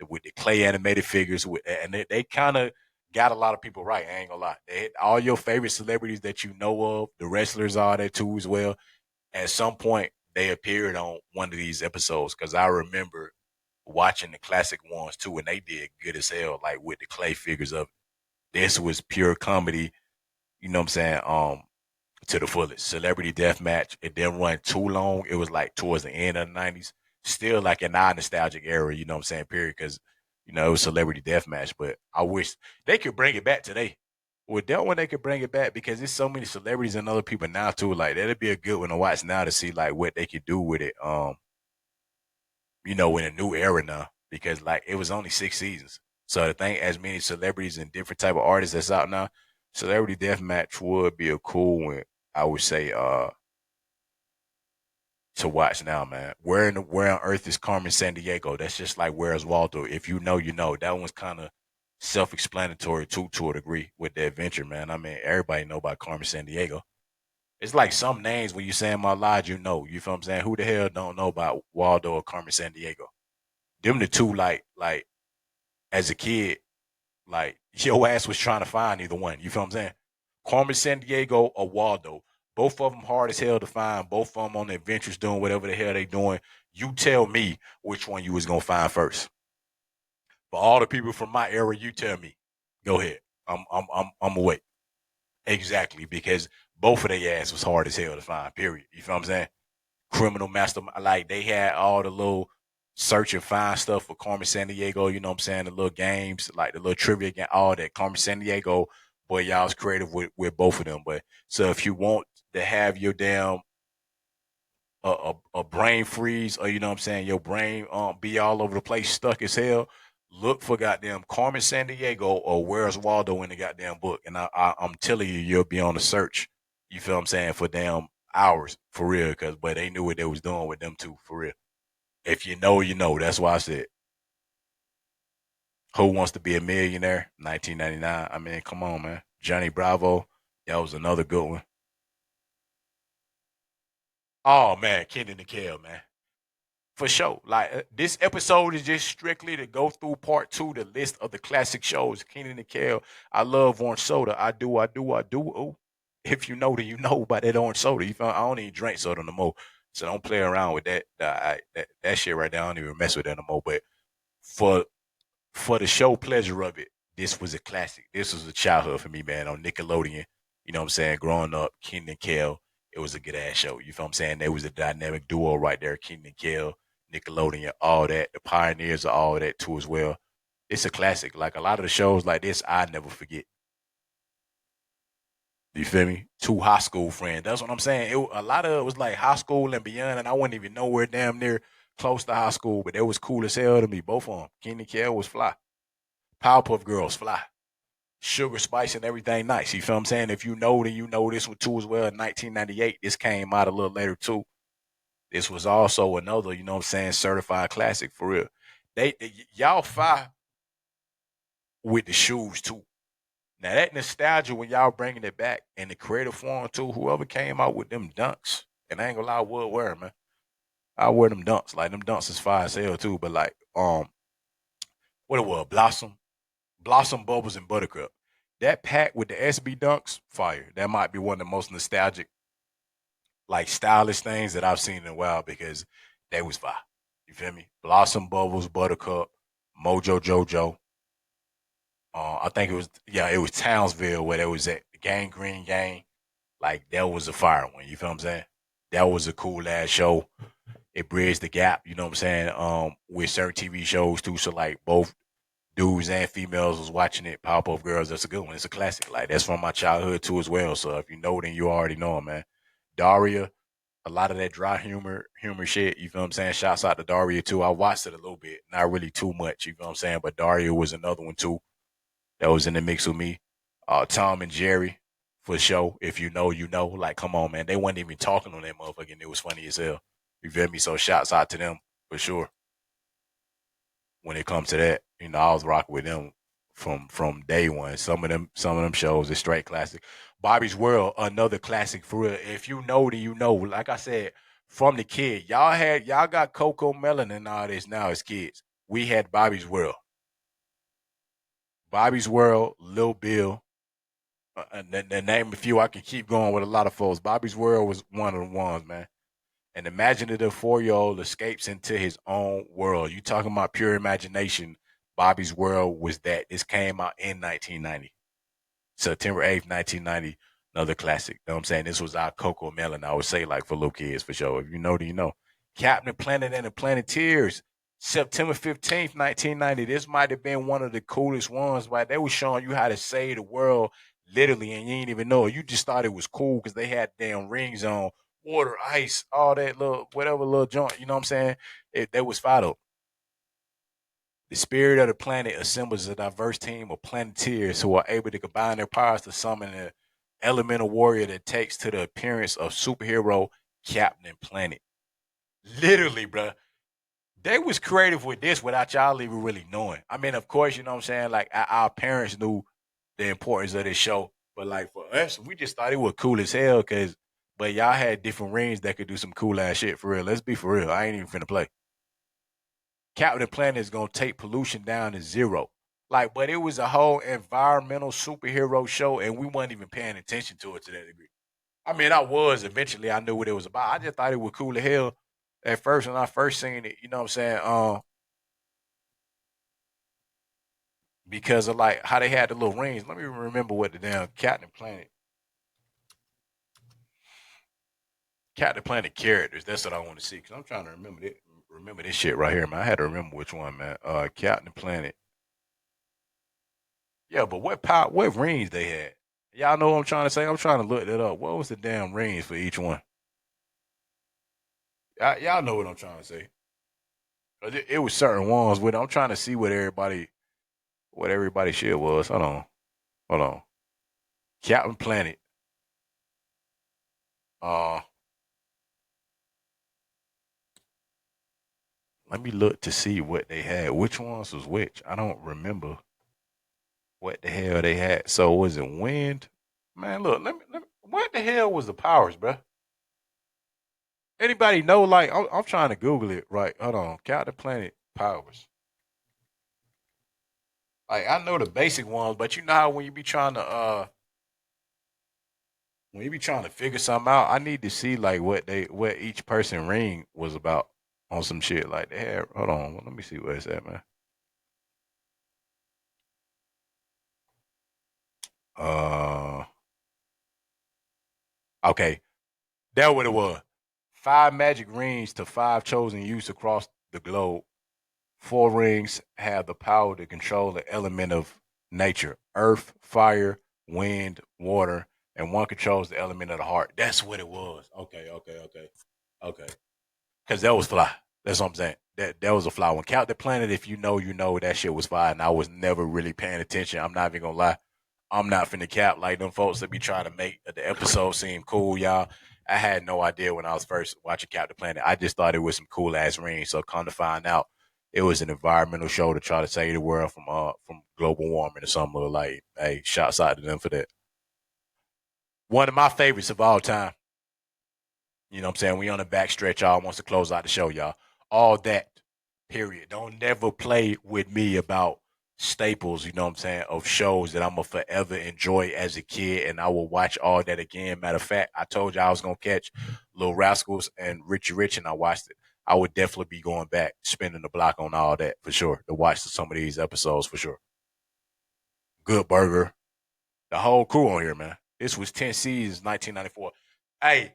With the clay animated figures, and they kind of got a lot of people right. I ain't gonna lie. All your favorite celebrities that you know of, the wrestlers are there too as well. At some point, they appeared on one of these episodes because I remember watching the classic ones too, and they did good as hell, like with the clay figures of it. This was pure comedy. You know what I'm saying? To the fullest. Celebrity Death Match. It didn't run too long. It was like towards the end of the 90s. Still like a non-nostalgic era, you know what I'm saying, period, because, you know, it was Celebrity Death Match. But I wish they could bring it back today. Well, that one they could bring it back because there's so many celebrities and other people now too. Like that'd be a good one to watch now to see like what they could do with it. In a new era now because like it was only 6 seasons. So I think as many celebrities and different type of artists that's out now, Celebrity Deathmatch would be a cool one. I would say to watch now, man. Where on earth is Carmen Sandiego? That's just like where's Waldo? If you know, you know. That one's kind of self-explanatory too, to a degree, with the adventure, man. I mean, everybody know about Carmen Sandiego. It's like some names when you say them out loud, you know. You feel what I'm saying? Who the hell don't know about Waldo or Carmen Sandiego? Them the two, like as a kid, like your ass was trying to find either one. You feel what I'm saying? Carmen Sandiego or Waldo. Both of them hard as hell to find. Both of them on the adventures doing whatever the hell they doing. You tell me which one you was gonna find first. For all the people from my era, you tell me. Go ahead. I'm awake. Exactly, because both of their ass was hard as hell to find. Period. You feel what I'm saying? Criminal master, like they had all the little search and find stuff for Carmen Sandiego. You know what I'm saying? The little games, like the little trivia game, all that. Carmen Sandiego, boy, y'all was creative with both of them. But so if you want to have your damn a brain freeze, or you know what I'm saying, your brain be all over the place, stuck as hell. Look for goddamn Carmen Sandiego or Where's Waldo in the goddamn book, and I'm telling you, you'll be on the search. You feel what I'm saying, for damn hours for real, but they knew what they was doing with them two for real. If you know, you know. That's why I said, Who Wants to Be a Millionaire, 1999. I mean, come on, man. Johnny Bravo, that was another good one. Oh man, Kenny and Kel, man. For sure. Like this episode is just strictly to go through part two, the list of the classic shows. Keenan and Kel. I love orange soda. I do, I do, I do. Ooh. If you know, then you know about that orange soda. You feel, I don't even drink soda no more. So don't play around with that. That shit right there. I don't even mess with that no more. But for for the show pleasure of it, this was a classic. This was a childhood for me, man, on Nickelodeon. You know what I'm saying? Growing up, Keenan and Kel, it was a good ass show. You feel what I'm saying? There was a dynamic duo right there, Keenan and Kel, Nickelodeon, all that. The pioneers of all that too as well. It's a classic. Like a lot of the shows like this, I never forget. You feel me? Two high school friends. That's what I'm saying. A lot of it was like high school and beyond, and I wasn't even nowhere damn near close to high school, but it was cool as hell to me. Both of them. Keenan and Kel was fly. Powerpuff Girls fly. Sugar Spice and everything nice. You feel what I'm saying? If you know, then you know this one too as well. In 1998, this came out a little later too. This was also another, you know what I'm saying, certified classic for real. Y'all fire with the shoes too. Now that nostalgia when y'all bringing it back in the creative form too, whoever came out with them dunks, and I ain't gonna lie, I would wear 'em, man. I wear them dunks. Like them dunks is fire as hell too. But like, what it was, Blossom Bubbles and Buttercup. That pack with the SB Dunks, fire. That might be one of the most nostalgic, like stylish things that I've seen in a while because they was fire. You feel me? Blossom Bubbles, Buttercup, Mojo Jojo. I think it was Townsville where there was at the Gang Green Gang. Like that was a fire one. You feel what I'm saying? That was a cool ass show. It bridged the gap. You know what I'm saying? With certain TV shows too. So like both dudes and females was watching it. Powerpuff Girls, that's a good one. It's a classic. Like that's from my childhood too as well. So if you know, then you already know, man. Daria, a lot of that dry humor shit. You feel what I'm saying? Shouts out to Daria too. I watched it a little bit, not really too much. You feel what I'm saying? But Daria was another one too that was in the mix with me. Tom and Jerry for sure. If you know, you know. Like, come on, man. They wasn't even talking on that motherfucker, and it was funny as hell. You feel me? So shouts out to them for sure when it comes to that. You know, I was rocking with them from day one. Some of them shows is straight classic. Bobby's World, another classic for real. If you know, then you know. Like I said, from the kid, y'all got Coco Melon and all this now as kids. We had Bobby's World, Lil Bill. And the name a few, I can keep going with a lot of folks. Bobby's World was one of the ones, man. An imaginative 4-year-old escapes into his own world. You talking about pure imagination. Bobby's World was that. This came out in 1990. September 8th, 1990. Another classic. You know what I'm saying? This was our Coco Melon, I would say, like for little kids for sure. If you know, then you know. Captain Planet and the Planeteers. September 15th, 1990. This might have been one of the coolest ones, right? They were showing you how to save the world literally, and you didn't even know it. You just thought it was cool because they had damn rings on, water, ice, all that little whatever little joint. You know what I'm saying? That was Fido. The spirit of the planet assembles a diverse team of planeteers who are able to combine their powers to summon an elemental warrior that takes to the appearance of superhero Captain Planet. Literally, bruh. They was creative with this without y'all even really knowing. I mean, of course, you know what I'm saying? Like our parents knew the importance of this show. But like for us, we just thought it was cool as hell but y'all had different rings that could do some cool ass shit for real. Let's be for real. I ain't even finna play. Captain Planet is gonna take pollution down to zero. Like, but it was a whole environmental superhero show, and we weren't even paying attention to it to that degree. I mean, I was eventually. I knew what it was about. I just thought it was cool as hell at first when I first seen it. You know what I'm saying? Because of like how they had the little rings. Let me remember what the damn Captain Planet characters. That's what I want to see. Cause I'm trying to remember this shit right here, man. I had to remember which one, man. Captain Planet. Yeah, but what rings they had? Y'all know what I'm trying to say? I'm trying to look that up. What was the damn rings for each one? Y'all know what I'm trying to say. 'Cause it was certain ones with. I'm trying to see what everybody shit was. Hold on. Captain Planet. Uh, Let me look to see what they had. Which ones was which? I don't remember what the hell they had. So was it wind? Man, look, what the hell was the powers, bro? Anybody know? Like, I'm trying to Google it. Right, hold on. Captain Planet powers. Like, I know the basic ones, but you know how when you be trying to figure something out, I need to see like what each person ring was about on some shit. Like they had. Hold on, let me see where it's at, man. Uh, okay, that what it was. Five magic rings to five chosen youths across the globe. Four rings have the power to control the element of nature: earth, fire, wind, water, and one controls the element of the heart. That's what it was. Okay. Because that was fly. That's what I'm saying. That was a fly. When Count the Planet, if you know that shit was fly, and I was never really paying attention. I'm not even gonna lie. I'm not finna cap like them folks that be trying to make the episode seem cool, y'all. I had no idea when I was first watching Captain Planet. I just thought it was some cool ass rings. So come to find out, it was an environmental show to try to save the world from global warming or something. Like, hey, shouts out to them for that. One of my favorites of all time. You know what I'm saying? We on the back stretch, y'all. Wants to close out the show, y'all. All that, period. Don't never play with me about staples, you know what I'm saying, of shows that I'm going to forever enjoy as a kid, and I will watch all that again. Matter of fact, I told you I was going to catch Little Rascals and Richie Rich, and I watched it. I would definitely be going back, spending the block on all that for sure, to watch some of these episodes for sure. Good Burger, the whole crew on here, man. This was 10 seasons, 1994. Hey,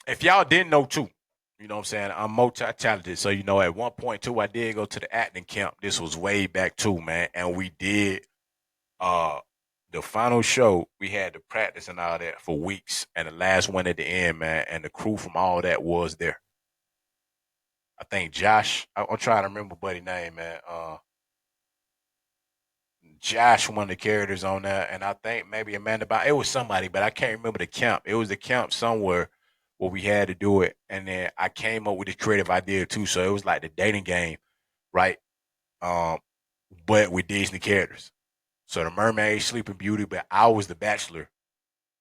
if y'all didn't know too, you know what I'm saying, I'm multi-talented. So, at one point too, I did go to the acting camp. This was way back too, man. And we did uh the final show, we had to practice and all that for weeks. And the last one at the end, man, and the crew from all that was there. I think Josh, I'm trying to remember buddy name, man. Josh, one of the characters on there, and I think maybe Amanda. It was somebody, but I can't remember the camp. It was the camp somewhere where we had to do it, and then I came up with this creative idea too. So it was like the dating game, right? Um, but with Disney characters. So the mermaid, Sleeping Beauty, but I was the bachelor,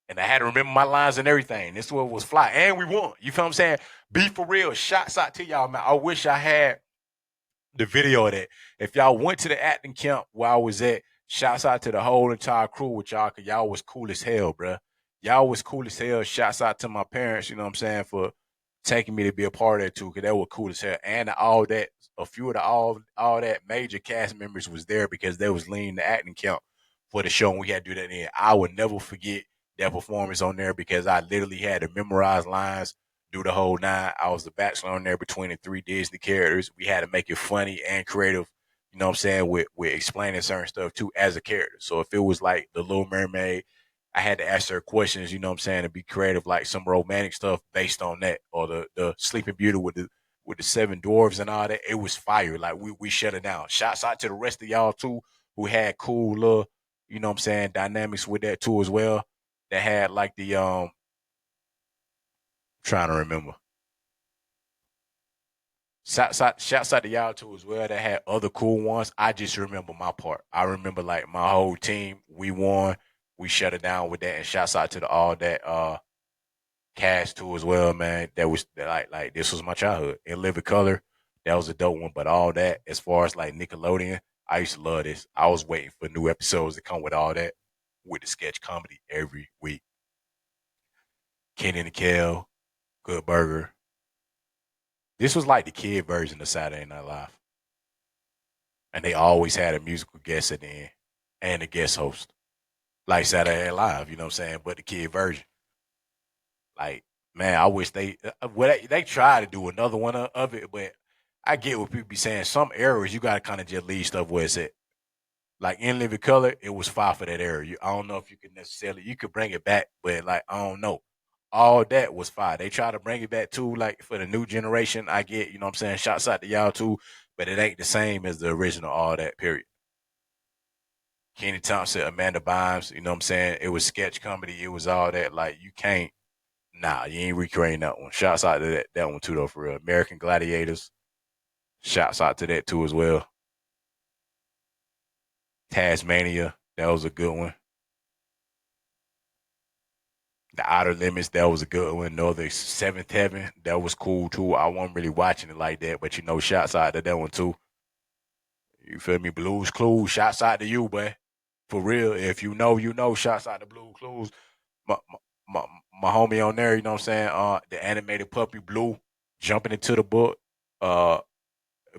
and I had to remember my lines and everything. This was fly, and we won. You feel what I'm saying? Be for real. Shots out to y'all, man. I wish I had the video of that. If y'all went to the acting camp where I was at, shouts out to the whole entire crew with y'all, because y'all was cool as hell, bruh. Y'all was cool as hell. Shouts out to my parents, you know what I'm saying, for taking me to be a part of that too, because they were cool as hell. And all that, a few of the all that major cast members was there because they was leading the acting camp for the show, and we had to do that in. I would never forget that performance on there because I literally had to memorize lines, do the whole nine. I was the bachelor on there between the three Disney characters. We had to make it funny and creative, you know what I'm saying, with explaining certain stuff too as a character. So if it was like the Little Mermaid, I had to ask her questions, you know what I'm saying, to be creative, like some romantic stuff based on that, or the Sleeping Beauty with the seven dwarves and all that. It was fire. Like we shut it down. Shouts out to the rest of y'all too, who had cool little, you know what I'm saying, dynamics with that too as well. That had like the trying to remember. Shouts out to y'all too as well that had other cool ones. I just remember my part. I remember like my whole team. We won. We shut it down with that. And shouts out to the all that cast too as well, man. That was like this was my childhood. In Living Color, that was a dope one. But all that, as far as like Nickelodeon, I used to love this. I was waiting for new episodes to come with all that, with the sketch comedy every week. Kenny and Kel, Good Burger. This was like the kid version of Saturday Night Live. And they always had a musical guest at the end and a guest host, like Saturday Night Live. You know what I'm saying? But the kid version, like man, I wish they try to do another one of it, but I get what people be saying. Some errors you got to kind of just leave stuff where it's at. Like in Living Color, it was fine for that era. I don't know if you could necessarily you could bring it back, but like I don't know. All that was fine. They try to bring it back too, like for the new generation. I get, you know what I'm saying? Shots out to y'all too, but it ain't the same as the original. All that period. Kenny Thompson, Amanda Bynes, you know what I'm saying? It was sketch comedy. It was all that. Like you can't, nah, you ain't recreating that one. Shouts out to that one too though, for real. American Gladiators. Shouts out to that too as well. Tasmania, that was a good one. The Outer Limits, that was a good one. No, the Seventh Heaven, that was cool too. I wasn't really watching it like that, but you know, shouts out to that one too. You feel me? Blues Clues, shouts out to you, boy. For real. If you know, you know, shouts out to Blues Clues. My, my, my homie on there, you know what I'm saying? The animated puppy Blue jumping into the book. Uh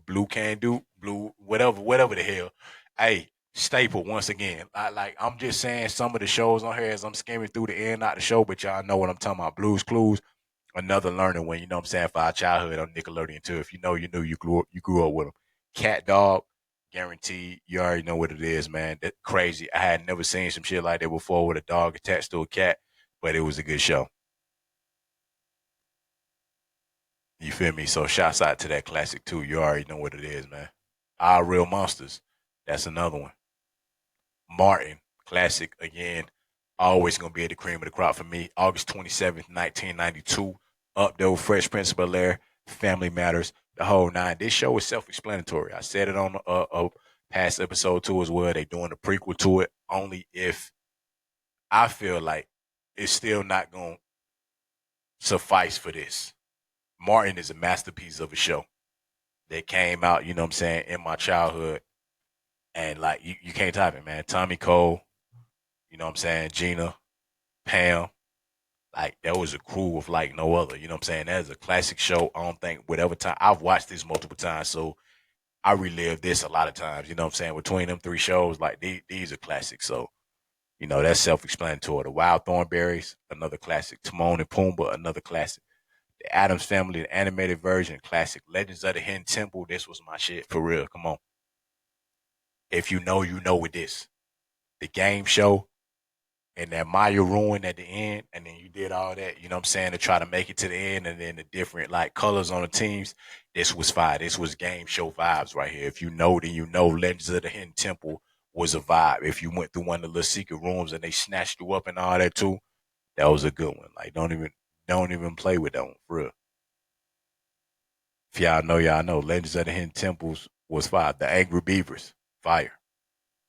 Blue Can Do, Blue, whatever the hell. Hey, staple once again. I'm just saying some of the shows on here as I'm skimming through the end, not the show, but y'all know what I'm talking about. Blues Clues, another learning one, you know what I'm saying, for our childhood on Nickelodeon too. If you know, you knew you grew up with them. Cat Dog, guaranteed, you already know what it is, man. That crazy. I had never seen some shit like that before with a dog attached to a cat, but it was a good show. You feel me? So shouts out to that classic too. You already know what it is, man. Our Real Monsters. That's another one. Martin, classic again. Always gonna be at the cream of the crop for me. August 27th, 1992. Up there with Fresh Prince of Bel-Air, Family Matters, the whole nine. This show is self-explanatory. I said it on a past episode too as well. They doing the prequel to it only if I feel like it's still not gonna suffice for this. Martin is a masterpiece of a show that came out, you know what I'm saying, in my childhood. And like you can't type it, man. Tommy Cole, you know what I'm saying, Gina, Pam, like that was a crew of like no other. You know what I'm saying? That is a classic show. I don't think whatever time I've watched this multiple times, so I relive this a lot of times. You know what I'm saying? Between them three shows, like these are classics. So, you know, that's self-explanatory. The Wild Thornberries, another classic. Timon and Pumbaa, another classic. The Adams Family, the animated version, classic. Legends of the Hidden Temple, this was my shit for real. Come on. If you know, you know with this. The game show and that Maya ruin at the end, and then you did all that, you know what I'm saying, to try to make it to the end, and then the different like colors on the teams. This was fire. This was game show vibes right here. If you know, then you know Legends of the Hidden Temple was a vibe. If you went through one of the little secret rooms and they snatched you up and all that too, that was a good one. Like don't even play with that one for real. If y'all know. Legends of the Hidden Temples was fire. The Angry Beavers, fire.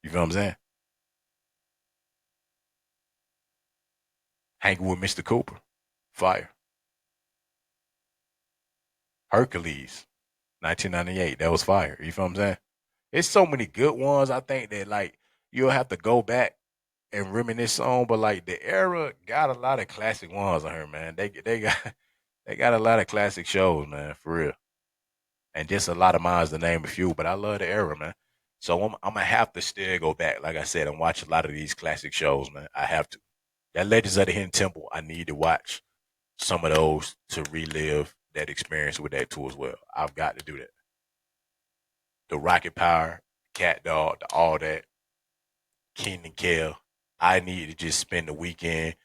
You feel what I'm saying? Hanging with Mr. Cooper, fire. Hercules, 1998, that was fire. You feel what I'm saying? It's so many good ones. I think that like you'll have to go back and reminisce on, but like the era got a lot of classic ones on her, man. They got they got a lot of classic shows, man, for real. And just a lot of mine's to name a few, but I love the era, man. So I'm gonna have to still go back, like I said, and watch a lot of these classic shows, man. I have to. That Legends of the Hidden Temple, I need to watch some of those to relive that experience with that too as well. I've got to do that. The Rocket Power, Cat Dog, all that, King and Kel. I need to just spend the weekend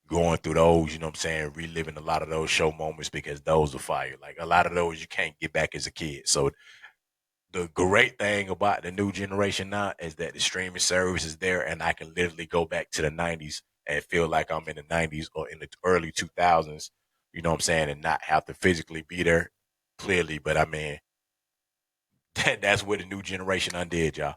going through those, you know what I'm saying, reliving a lot of those show moments because those are fire. Like a lot of those you can't get back as a kid. So the great thing about the new generation now is that the streaming service is there and I can literally go back to the 90s and feel like I'm in the 90s or in the early 2000s, you know what I'm saying, and not have to physically be there clearly. But I mean, that's what the new generation undid, y'all.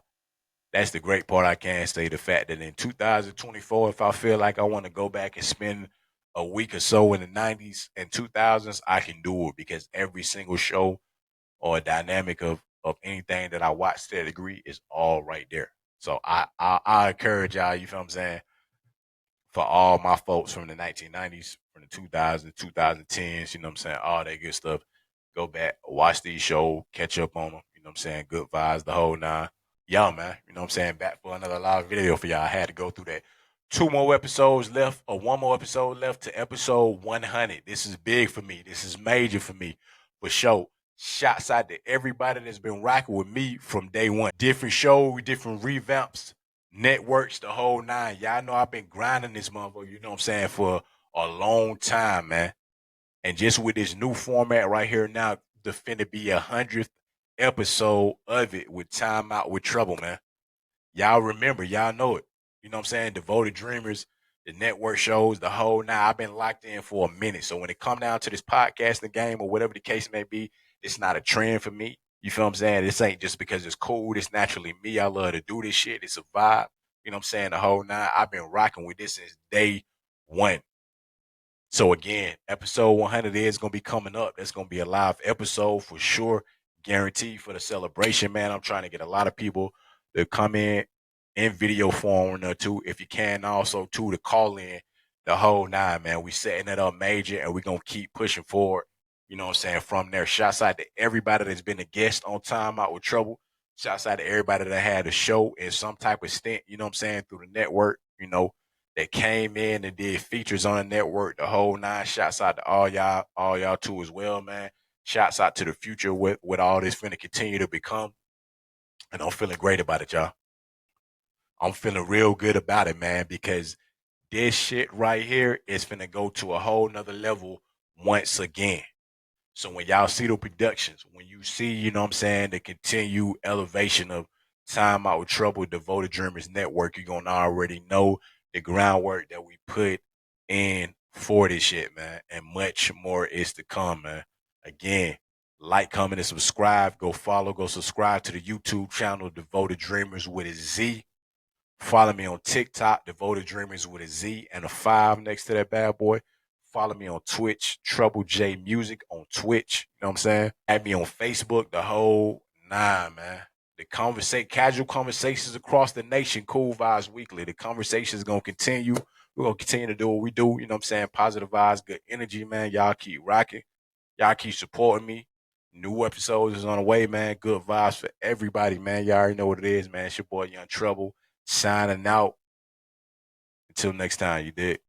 That's the great part I can say. The fact that in 2024, if I feel like I want to go back and spend a week or so in the 90s and 2000s, I can do it because every single show or dynamic of anything that I watch to a degree is all right there. So I encourage y'all, you feel what I'm saying, for all my folks from the 1990s, from the 2000s, 2010s, you know what I'm saying, all that good stuff. Go back, watch these shows, catch up on them, you know what I'm saying, good vibes, the whole nine. Yeah, man, you know what I'm saying, back for another live video for y'all. I had to go through that. Two more episodes left, or one more episode left to episode 100. This is big for me. This is major for me, for sure. Shouts out to everybody that's been rocking with me from day one. Different shows, different revamps, networks, the whole nine. Y'all know I've been grinding this motherfucker, you know what I'm saying, for a long time, man. And just with this new format right here now, the finna be 100th episode of it with Time Out with Trouble, man. Y'all remember, y'all know it. You know what I'm saying? Devoted Dreamers, the network shows, the whole now. I've been locked in for a minute. So when it come down to this podcasting game or whatever the case may be, it's not a trend for me. You feel what I'm saying? This ain't just because it's cool. It's naturally me. I love to do this shit. It's a vibe. You know what I'm saying? The whole nine. I've been rocking with this since day one. So again, episode 100 is going to be coming up. That's going to be a live episode for sure, guaranteed for the celebration, man. I'm trying to get a lot of people to come in video form or two, if you can, also too to call in the whole nine, man. We setting it up major, and we're gonna keep pushing forward. You know what I'm saying? From there, shouts out to everybody that's been a guest on Time Out with Trouble. Shouts out to everybody that had a show in some type of stint. You know what I'm saying, through the network. You know, that came in and did features on the network, the whole nine. Shouts out to all y'all too as well, man. Shouts out to the future with all this finna continue to become. And I'm feeling great about it, y'all. I'm feeling real good about it, man, because this shit right here is finna go to a whole nother level once again. So when y'all see the productions, when you see, you know what I'm saying, the continued elevation of Time Out with Trouble, Devoted Dreamers Network, you're gonna already know the groundwork that we put in for this shit, man. And much more is to come, man. Again, like, comment, and subscribe. Go follow, go subscribe to the YouTube channel, Devoted Dreamers with a Z. Follow me on TikTok, Devoted Dreamers with a Z and a 5 next to that bad boy. Follow me on Twitch, Treble J Music on Twitch. You know what I'm saying? Add me on Facebook, the whole nine, man. The casual conversations across the nation, Cool Vibes Weekly. The conversation is gonna continue. We're gonna continue to do what we do. You know what I'm saying? Positive vibes, good energy, man. Y'all keep rocking. Y'all keep supporting me. New episodes is on the way, man. Good vibes for everybody, man. Y'all already know what it is, man. It's your boy Young Trouble signing out. Until next time, you did.